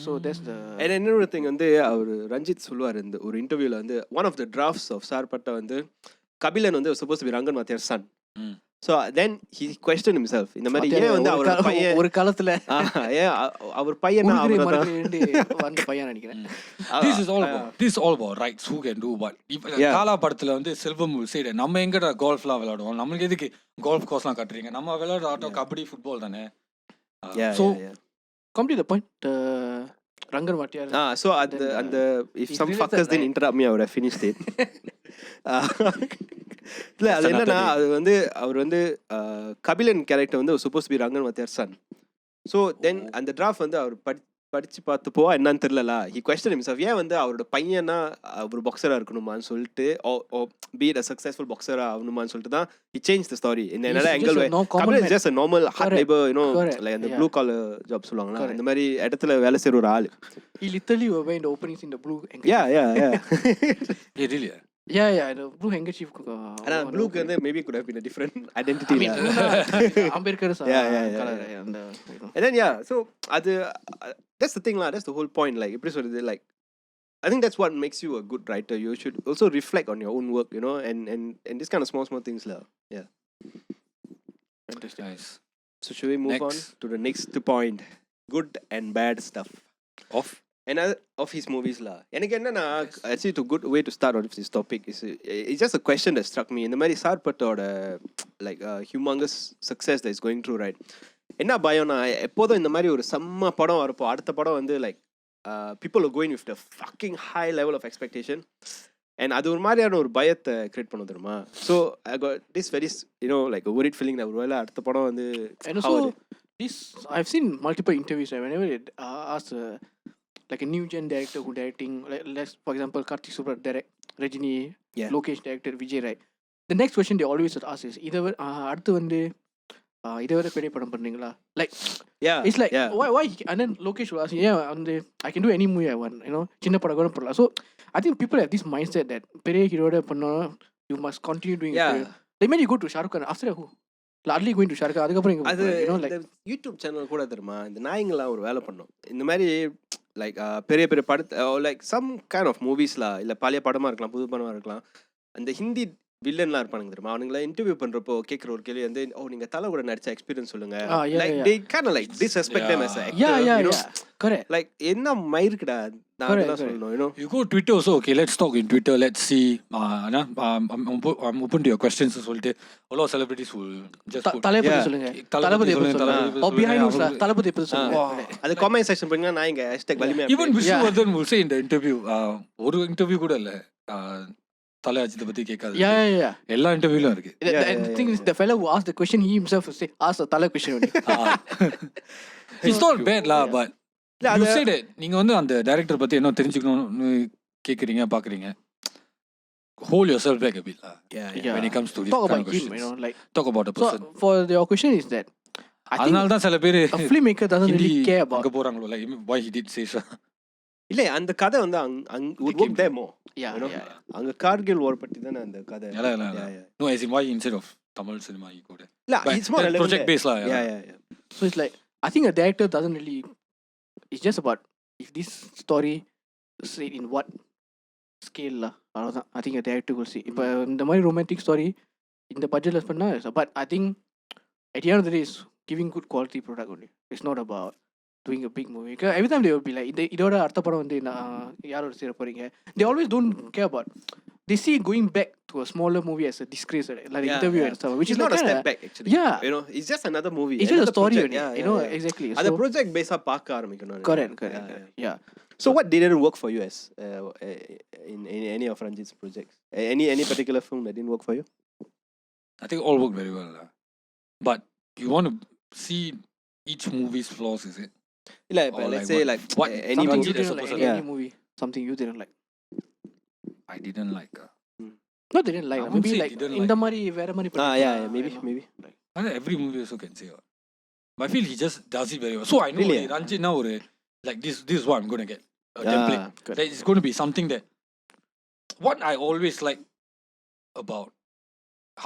So that's the and another thing வந்து அவர் ரஞ்சித் சொல்லுவார் இந்த ஒரு இன்டர்வியூல வந்து one of the drafts of Sarpatta வந்து கபிலன் வந்து supposed to be Rangan வாத்தியார் son. So then he questioned himself. இந்த மாதிரி ஏன் வந்து அவர் பையன் ஒரு காலத்துல ஏன் அவர் பையனா வந்த பையன் நினைக்கிறேன். This is all about rights who can do what. காலா படத்துல வந்து செல்வம் say நம்ம எங்கடா கோல்ஃப்லாம் விளையாடுவோம், நமக்கு எதுக்கு கோல்ஃப் கோர்ஸ்லாம் கட்டுறீங்க, நம்ம விளையாடுற ஆட்டம் கபடி ஃபுட்பால் தானே. So come to the point Rangan வாத்தியார் so அந்த if some fuckers didn't interrupt me I would have finished it. இல்ல அது என்னன்னா அது வந்து அவர் வந்து கபிலன் கேரக்டர் வந்து supposed to be ரங்கன் வாத்தியார் son. So then அந்த டிராஃப்ட் வந்து அவர் படிச்சு பார்த்தப்போ என்னன்னு தெரியல he questioned himself ஏன் வந்து அவரோட பையனா ஒரு பாக்ஸரா இருக்கணுமான்னு சொல்லிட்டு be a successful boxer ஆகணுமான்னு சொல்லிட்டு தான் he changed the story. என்னன்னா எங்கல் Kabilan is just a normal hard labor like the blue collar job சொல்லுவாங்களா அந்த மாதிரி இடத்துல வேலை செய்யற ஒரு ஆளு. He literally were wearing the openings in the blue really the blue handkerchief ana blue வந்து maybe could have been a different identity Ambedkar color and then so அது that's the thing that's the whole point like எப்படி சொல்றது like I think that's what makes you a good writer. You should also reflect on your own work and this kind of small things fantastic. Nice. So should we move on to the next point, good and bad stuff of his movies எனக்கு என்னன்னா actually a good way to start on this topic is it's just a question that struck me. இந்த மாதிரி சார்பட்டோட like humongous success that is going through right. என்ன பயம்னா எப்போதும் இந்த மாதிரி ஒரு செம்ம படம் வரப்போ அடுத்த படம் வந்து like people are going with the fucking high level of expectation and அது ஒரு மாதிரியான ஒரு பயத்தை கிரியேட் பண்ண தெரியுமா. So I got this very like a worried feeling that ஒருவேளை அடுத்த படம் வந்து I've seen multiple interviews, right? Whenever they ask like a new gen director who directing, like let's for example Karthik Subra direct, Rajini, Lokesh director, Vijay, right? The next question they always ask is either அடுத்து வந்து இதை வரை பெரிய படம் பண்றீங்களா, like it's like why and then Lokesh will ask வந்து I can do any movie I want, you know, சின்ன படம் கூட பண்ணலாம். So I think people have this mindset that பெரிய ஹீரோட பண்ணா you must continue doing it. They made you go to Shah Rukh Khan after that who largely going to Shah Rukh Khan அதுக்கப்புறம் அது you know like YouTube channel கூட தெரியுமா, இந்த நாய்ங்களாம் ஒரு வேலை பண்ணோம் இந்த மாதிரி லைக் பெரிய பெரிய படத்தை லைக் சம் கைண்ட் ஆஃப் மூவிஸ்லாம் இல்லை பழைய படமாக இருக்கலாம் புது படமாக இருக்கலாம், அந்த ஹிந்தி வில்லன்லாம் இருப்பானுங்க தெரியுமா, அவனுங்கள இன்டர்வியூ பண்ணுறப்போ கேட்குற ஒரு கேள்வி வந்து நீங்கள் தலை கூட நடிச்ச எக்ஸ்பீரியன்ஸ் சொல்லுங்க, like they kind of like disrespect them as an actor, you know, correct, like என்ன மயிருக்குடா நான் அதெல்லாம் சொல்லணும், you know. You go Twitter also, okay, let's talk in Twitter, let's see, I'm open to your questions சொல்லிட்டு a lot of celebrities will just put தளபதி சொல்லுங்க, தளபதி சொல்லுங்க, or behind us தளபதி சொல்லுங்க, அது comment section பண்ணீங்கன்னா நான் இங்க #வலிமை even Vishnuvardan will say in the interview, ஒரு இன்டர்வியூ கூட இல்ல தலை அஜித்தை பத்தி கேட்காது, எல்லா இன்டர்வியூலும் இருக்கு. The thing is the fellow who asked the question he himself will say ask the tala question only. It's not bad lah, but you said that நீங்க வந்து அந்த டைரக்டர் பத்தி என்ன தெரிஞ்சுக்கணும்னு கேக்குறீங்க பாக்குறீங்க, hold yourself back a bit lah. When it comes to this talk kind of about questions, him, you know, like talk about the person. So for your question is that I think அதனால தான் சில பேர் a filmmaker doesn't really care about அங்க போறாங்களோ, like why he did say so. இல்ல அந்த கதை வந்து work there more, you know, அங்க கார்கில் war பத்தி தானே அந்த கதை. No, as in why instead of Tamil cinema you go there. இல்ல it's more project based lah. So it's like I think a director doesn't really, it's just about if this story say in what scale lah, I think a director will see. But the மாதிரி romantic story in the budget less பண்ணா, but I think at the end of the day is giving good quality product only. It's not about doing a big movie. Because every time they will be like இதோட அடுத்த படம் வந்து யாரோட சேர போறீங்க, they always don't care about, they see going back to a smaller movie as a disgrace, like the interview and stuff, which is not like a step back actually, you know, it's just another movie, it's just a story only, you know. Exactly, the project based on பார்க்க ஆரம்பிக்கணும். Correct. So what didn't work for you as in any of Ranjith's projects, any particular film that didn't work for you? I think all work very well lah, but you want to see each movie's flaws, is it? Illa, let's say like what any movie something you didn't like. I didn't like not didn't like, maybe like இந்த மாதிரி வேற மாதிரி maybe I think every movie also can say, but I feel he just does it very well. So I know Ranjith now like this is what I'm going to get, a template that is going to be something that what I always like about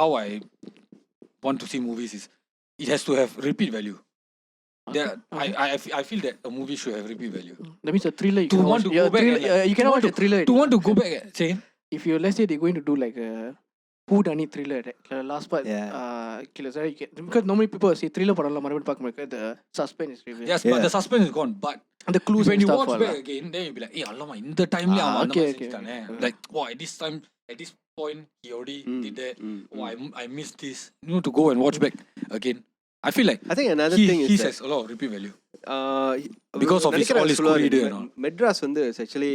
how I want to see movies is it has to have repeat value. I feel that a movie should have repeat value. That means a thriller you to can want watch, to go back you cannot watch a thriller to want to go back say if you, let's say they're going to do like a who done it thriller, right? Last part killers, right? Because normally people say thriller padam la marubadi paaka mudiyadhu, the suspense is revealed. Yes, but the suspense is gone, but the clues when you stuff watch back again then you'll be like allama in the time la okay. Like at this time at this point he already did that. I missed this, you know, to go and watch back again. I feel like I think another thing is he has a lot of repeat value because of his all his career and all. Madras வந்து actually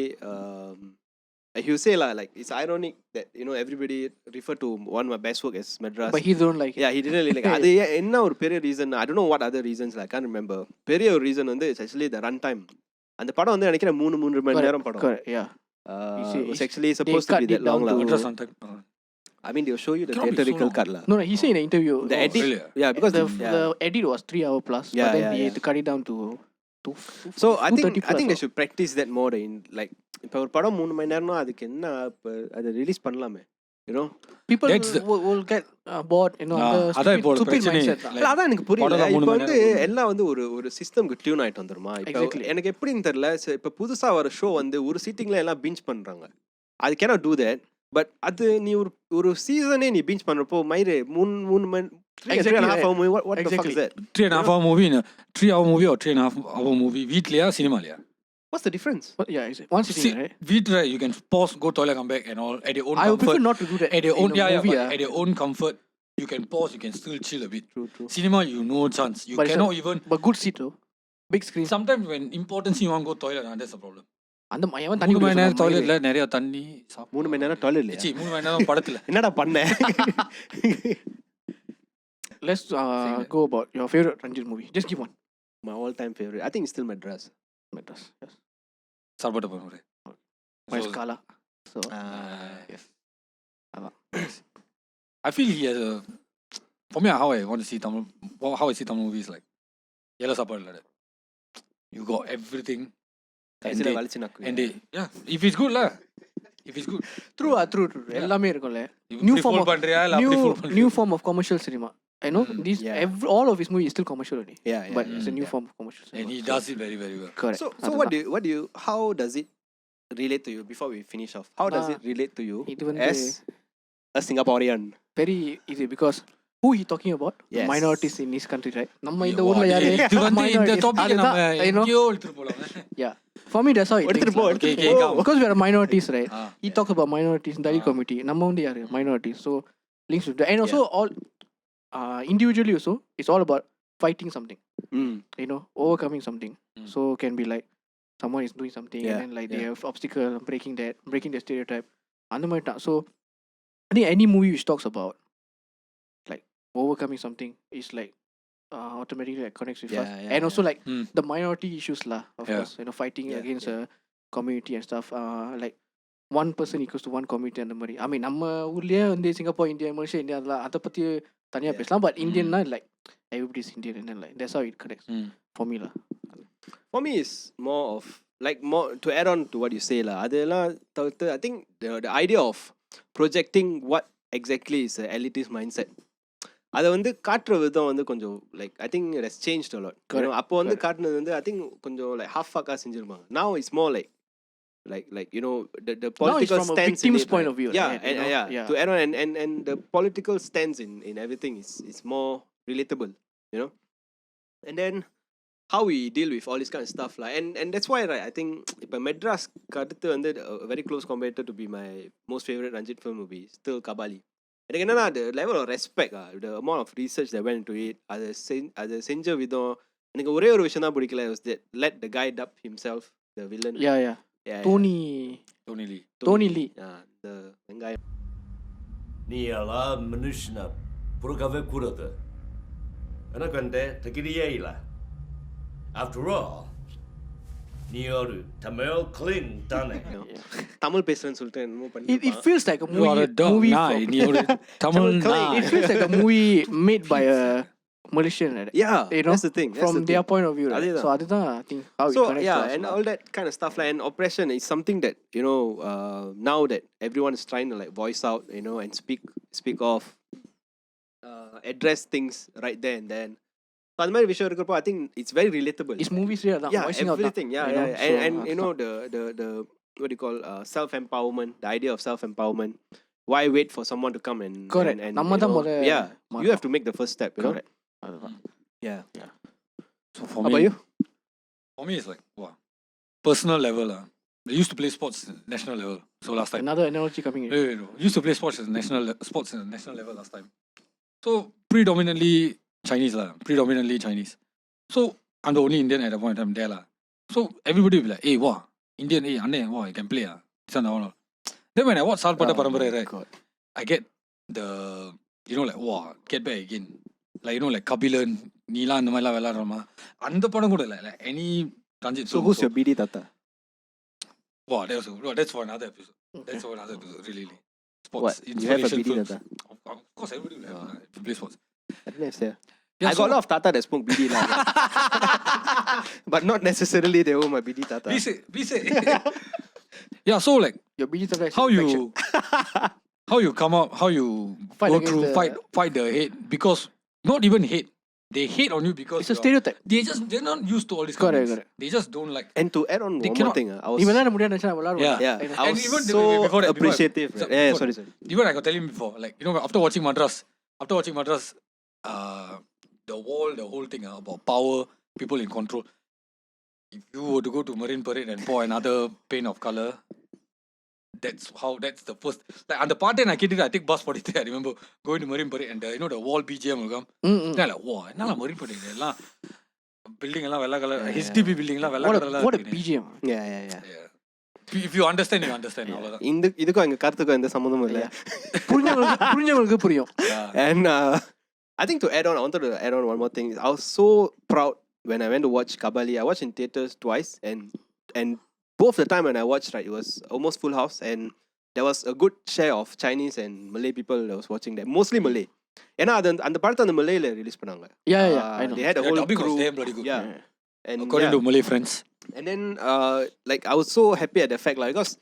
you say like it's ironic that, you know, everybody refer to one of my best work as Madras, but he don't like it. he didn't really like அது என்ன ஒரு பெரிய reason, I don't know what other reasons, I can't remember. பெரிய ஒரு reason வந்து it's actually the run time. அந்த படம் வந்து நினைக்கிறேன் 3 மணி நேரம் படம். It was actually supposed to be that long lah. Madras on time. I mean, they'll show you the theatrical cut lah. No, he said in the interview the edit, really? because the edit was 3 hour plus, but then he had to cut it down to 2. So I think they should practice that more in like இப்ப ஒரு படம் 3 மணி நேரம்னா அதுக்கு என்ன அதை release பண்ணலாமே, you know, people will get bored, you know, stupid mindset. அதான் எனக்கு புரியல. இப்போ வந்து எல்லாம் வந்து ஒரு சிஸ்டம்க்கு டியூன் ஆயிட்டு வந்துருமா. இப்போ எனக்கு எப்படின்னு தெரியல, இப்போ புதுசா வர ஷோ வந்து ஒரு சீட்டிங்ல எல்லாம் பிஞ்ச் பண்றாங்க. I cannot do that. But அது நீ ஒரு சீசனே நீ பிஞ்ச் பண்றப்போ மயிரே 3 மணி 3.5 hour movie, what the fuck is that? 3.5 hour movie in a 3 hour movie or 3.5 hour movie வீட்லயா சினிமாலயா? What's the difference? Exactly. One sitting, right? Right, you can pause, go toilet, come back and all at your own comfort. I would prefer not to do that at your own movie, at your own comfort. You can pause, you can still chill a bit. True. Cinema, you no chance. You cannot even. But good seat though, big screen. Sometimes when important scene you want to go toilet, that's the problem. அந்த மையவன் தண்ணி குடிச்ச டாய்லெட்ல நிறைய தண்ணி 3 மணி நேரம் டாய்லெட்ல. 3 மணி நேரம் படத்துல என்னடா பண்ண? let's go about your favorite Ranjith movie. Just give one. My all-time favorite. I think it's still Madras. Madras. Yes. Sarvata Panure. My Scala. So Yes. I feel he has a. For me, how I want to see Tamil, how I see Tamil movies like Yellow Supper like that. You got everything. And they, yeah, if it's good lah. If it's good. True. எல்லாமே இருக்கும்ல. New form of new form of commercial cinema. I know all of his movies is still commercial only. Yeah. But it's a new form of commercial cinema. And he does it very, very well. Correct. So what do you how does it relate to you before we finish off? How does it relate to you as a Singaporean? Very easy because who he talking about? Yes. Minorities in this country, right? நம்ம இந்த ஊர்ல யாரு இது வந்து இந்த topic நம்ம எங்கயோ எடுத்துட்டு போலாம். Yeah. For me that's how it is. Okay, because we are minorities, right? He talks about minorities in Dalit community. நம்ம வந்து யாரு minorities. So links to that. And also all individually also it's all about fighting something. You know, overcoming something. So can be like someone is doing something and then like they have obstacle, breaking the stereotype. அந்த மாதிரி தான். So I think any movie which talks about like overcoming something is like automatically like connects with us. And also like the minority issues lah, of course, you know, fighting against a community and stuff. Like one person equals to one community and the மாதிரி. I mean நம்ம ஊர்லயே வந்து Singapore, India, Malaysia, India அதெல்லாம் அதை பத்தி தனியா பேசலாம். But Indian like everybody's Indian and then like that's how it connects for me lah. For me it's more of like more to add on to what you say lah. அதெல்லாம் தவிர்த்து I think the idea of projecting what exactly is a elitist mindset. அதை வந்து காட்டுற விதம் வந்து கொஞ்சம் like I think it has changed a lot. அப்போ வந்து காட்டுனது வந்து I think கொஞ்சம் like half-fuck-ஆ செஞ்சிருப்பாங்க. Now it's more like you know the political from stance a victim's in it, point right? of view. Yeah. To add on and the political stance in everything is more relatable, you know. And then how we deal with all this kind of stuff like and that's why right I think if Madras kaduthu வந்து a very close competitor to be my most favorite Ranjith film movie still Kabali. எனக்கு என்னன்னா the level of respect the amount of research that went into it அது செஞ்ச விதம் எனக்கு ஒரே ஒரு விஷயம் தான் பிடிக்கல was that let the guy dub himself the villain. Yeah. Tony Lee. The வெங்காயம் நீ எல்லாம் மனுஷனை புறக்கவே கூடாது எனக்கு வந்து தகுதியே இல்லை. After all, நீ ஒரு தமிழ் கிளிங் தானே. தமிழ் பேசுறேன்னு சொல்லிட்டு என்னமோ பண்ணி It feels like a You are a dog movie now. நீ ஒரு தமிழ் நாய். It feels like a movie made by a Malaysian, right? Yeah, you know, that's the thing. From their point of view, right? So அதுதான் I think how it connects to us. And all that kind of stuff like and oppression is something that you know now that everyone is trying to like voice out, you know, and speak off, address things right there and then. So அந்த மாதிரி விஷயம் இருக்கிறப்போ I think it's very relatable. It's movies here தான் voicing out. Everything. And you know the what do you call self empowerment, the idea of self empowerment. Why wait for someone to come and correct and நம்ம தான் you have to make the first step, you know. Yeah. So for How me, about you? For me, it's like personal level. I used to play sports at national level. So last time. Another analogy coming in. No. Used to play sports at national level last time. So predominantly Chinese. So I'm the only Indian at the point in time there lah. So everybody will be like, hey, wow, Indian, hey, Anne, wow, you can play this and that. Then when I watch Salpata Parampara, right, I get the, you know, like, wow, get back again. Like, you know, like Kabilan, Neela, and Namala Vela Rama. And the Padam good, like any Ranjith. So who's your BD Tata? Wow, that's for another episode. That's for another episode, really. Sports. What? You have a BD films. Tata? Of course, everybody will have if you play sports. I got a lot of Tata that smoke BD lah. But not necessarily they were my BD Tata. We say. Yeah, so like your BD Tata is how you come out, how you go through, fight the hate, because not even hate. They hate on you because it's a stereotype. They're not used to all this. Correct. They just don't like. And to add on one more thing, I was even so appreciative. Sorry. Even I could tell him before, like, you know, after watching Madras, the whole thing about power, people in control. If you were to go to Marine Parade and pour another paint of color, that's the first. Like on the part I take bus 43. I remember going to Marine Parade and you know the wall BGM will come. Then like, wow, enna Marine Parade ella building ella vella color, HDB building ella vella color. What a BGM. Yeah. If you understand, you understand. இந்த இதுக்கும் எங்க கருத்துக்கும் எந்த சம்பந்தமும் இல்ல. புரிஞ்சவங்களுக்கு புரியும். And I think to add on, I wanted to add on one more thing. I was so proud when I went to watch Kabali. I watched in theaters twice, and both the time when I watched, right, it was almost full house, and there was a good share of Chinese and Malay people that was watching that, mostly Malay. ஏன்னா அது அந்த படத்தை அந்த மலையில release பண்ணாங்க. I know. They had a whole crew. Bloody good. Yeah. And according to Malay friends. And then like I was so happy at the fact like because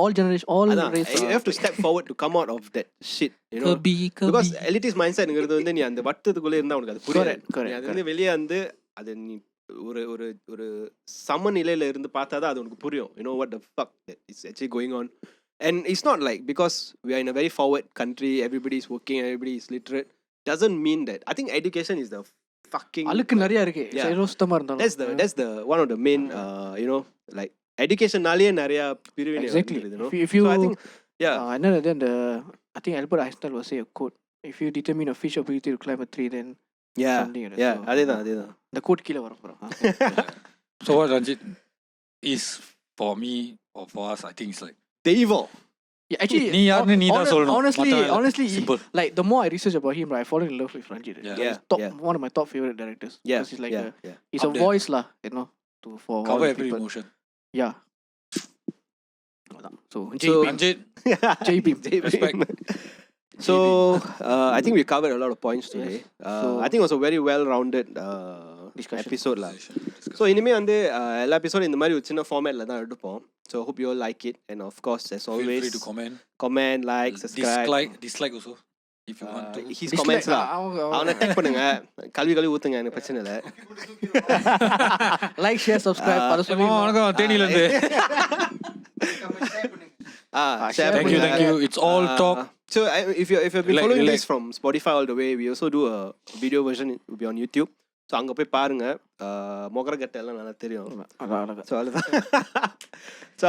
all generation, all race. You have to step forward to come out of that shit, you know. Because elitist mindset ங்கிறது வந்து நீ அந்த வட்டத்துக்குள்ள இருந்தா உனக்கு அது புரியாது. நீ அது வந்து வெளியே வந்து அது நீ ஒரு ஒரு ஒரு சமநிலையில இருந்து பார்த்தாதான் அது உனக்கு புரியும். You know what the fuck that is actually going on. And it's not like because we are in a very forward country, everybody is working, everybody is literate, doesn't mean that. I think education is the fucking அழுக்கு நிறைய இருக்கு. சுத்தமா இருந்தாலும் that's the one of the main you know, like education நாலயே நிறைய பிரிவினை exactly வருது, you know. If you so I think and then I think Albert Einstein will say a quote, if you determine a fish ability to climb a tree, then something like that. அதேதான் the quote கீழ வர போறோம். So what Ranjit is for me or for us, I think it's like the evil. Yeah, actually, honestly, like the more I research about him, right, I fall in love with Ranjith. One of my top favorite directors. Because he's like he's a voice lah, you know, for cover every emotion. Yeah. So Ranjit, JB, respect. So I think we covered a lot of points today. I think it was a very well-rounded episode lah. So இனிமே வந்து எல்லா episode இந்த மாதிரி ஒரு சின்ன ஃபார்மேட்ல தான் எடுப்போம். So hope you all like it, and of course as always feel free to comment, like, subscribe, dislike also if you want to. His comments lah. அவனை டேக் பண்ணுங்க. கல்வி ஊத்துங்க, எனக்கு பிரச்சனை இல்ல. Like, share, subscribe. வணக்கம் தேனில இருந்து. Thank you. It's all talk. So if you've been following this from Spotify all the way, we also do a video version. It will be on YouTube. So அங்க போய் பாருங்க. மொகரகட்டை எல்லாம் நல்லா தெரியும். So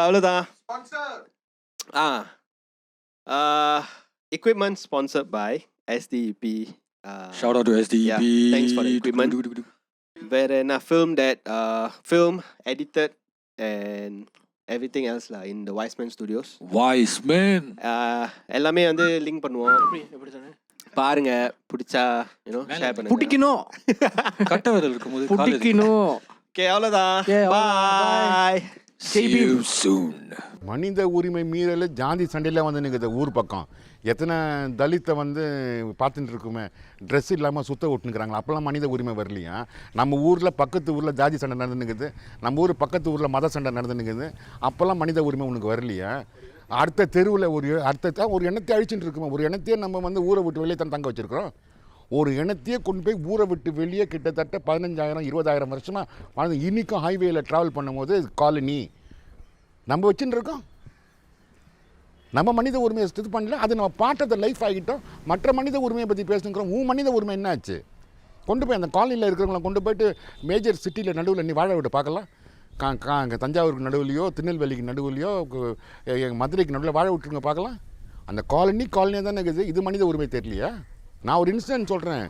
அவ்வளவுதான். Equipment sponsored by SDEP. Shout out to SDEP. Yeah, thanks for the equipment. வேற என்ன film edited and everything else lah in the Wise Man Studios. Wise Man. எல்லாமே வந்து லிங்க் பண்ணுவோம். பாருங்க, பிடிச்சா you know ஷேர் பண்ணுங்க. புடிக்கணும். கட்ட விரல் இருக்கும்போது புடிக்கணும். Okay, அவ்வளவுதான். Bye. See you soon. மனித உரிமை மீறல ஜாதி சண்டையில் வந்து நிற்குது ஊர் பக்கம். எத்தனை தலித்தை வந்து பார்த்துட்டு இருக்குமே, ட்ரெஸ் இல்லாமல் சுத்த விட்டுனுக்குறாங்களா. அப்போல்லாம் மனித உரிமை வரலையா? நம்ம ஊரில் பக்கத்து ஊரில் ஜாதி சண்டை நடந்துனுக்குது, நம்ம ஊர் பக்கத்து ஊரில் மத சண்டை நடந்துனுக்குது. அப்போல்லாம் மனித உரிமை உனக்கு வரலையா? அடுத்த தெருவில் ஒரு எண்ணத்தை அழிச்சுட்டு இருக்குமா. ஒரு எண்ணத்தையே நம்ம வந்து ஊரை விட்டு வெளியே தான் தங்க வச்சுருக்கிறோம். ஒரு இனத்தையே கொண்டு போய் ஊரை விட்டு வெளியே கிட்டத்தட்ட 15,000-20,000 வருஷமாக இன்றைக்கும் ஹைவேயில் ட்ராவல் பண்ணும்போது காலனி நம்ம வச்சுட்டு இருக்கோம். நம்ம மனித உரிமையை இது பண்ணல, அது நம்ம பாட்டத்தை லைஃப் ஆகிட்டோம். மற்ற மனித உரிமையை பற்றி பேசுகிறோம். மனித உரிமை என்ன ஆச்சு? கொண்டு போய் அந்த காலனியில் இருக்கிறவங்கள கொண்டு போய்ட்டு மேஜர் சிட்டியில் நடுவில் நீ வாழ விட்டு பார்க்கலாம். தஞ்சாவூருக்கு நடுவுலையோ, திருநெல்வேலிக்கு நடுவுலையோ, மதுரைக்கு நடுவில் வாழ விட்டுருங்க பார்க்கலாம். அந்த காலனியாக தானே இருக்குது. இது மனித உரிமை தெரியலையா? நான் ஒரு இன்சிடென்ட் சொல்கிறேன்.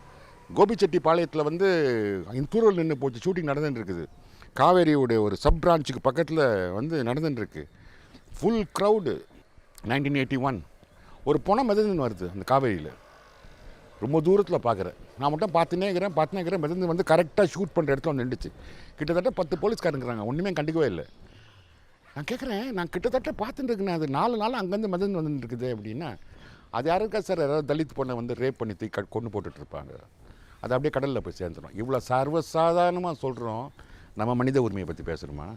கோபிச்செட்டிப்பாளையத்தில் வந்து தூரல் நின்று போச்சு, ஷூட்டிங் நடந்துட்டுருக்குது. காவேரியோடைய ஒரு சப் பிரான்ச்சுக்கு பக்கத்தில் வந்து நடந்துட்டுருக்கு. Full crowd. 1981 ஒரு பொணம் மிதந்து வருது அந்த காவேரியில். ரொம்ப தூரத்தில் பார்க்குறேன். நான் மட்டும் பார்த்துனே இருக்கிறேன். மிதந்து வந்து கரெக்டாக ஷூட் பண்ணுற இடத்துல வந்து நின்றுச்சு. கிட்டத்தட்ட 10 போலீஸ்காரங்கிறாங்க, ஒன்றுமே கண்டிக்கவே இல்லை. நான் கேட்குறேன், நான் கிட்டத்தட்ட பார்த்துட்டு இருக்கேன், அது 4 நாள் அங்கேருந்து மிதந்து வந்துட்டு இருக்குது அப்படின்னா. அது யாருக்கா சார், யாராவது தலித் பொண்ணை வந்து ரேப் பண்ணி கொண்டு போட்டுட்ருப்பாங்க. அது அப்படியே கடலில் போய் சேர்ந்துடும். இவ்வளோ சர்வசாதாரணமாக சொல்கிறோம். நம்ம மனித உரிமையை பற்றி பேசுகிறோமா?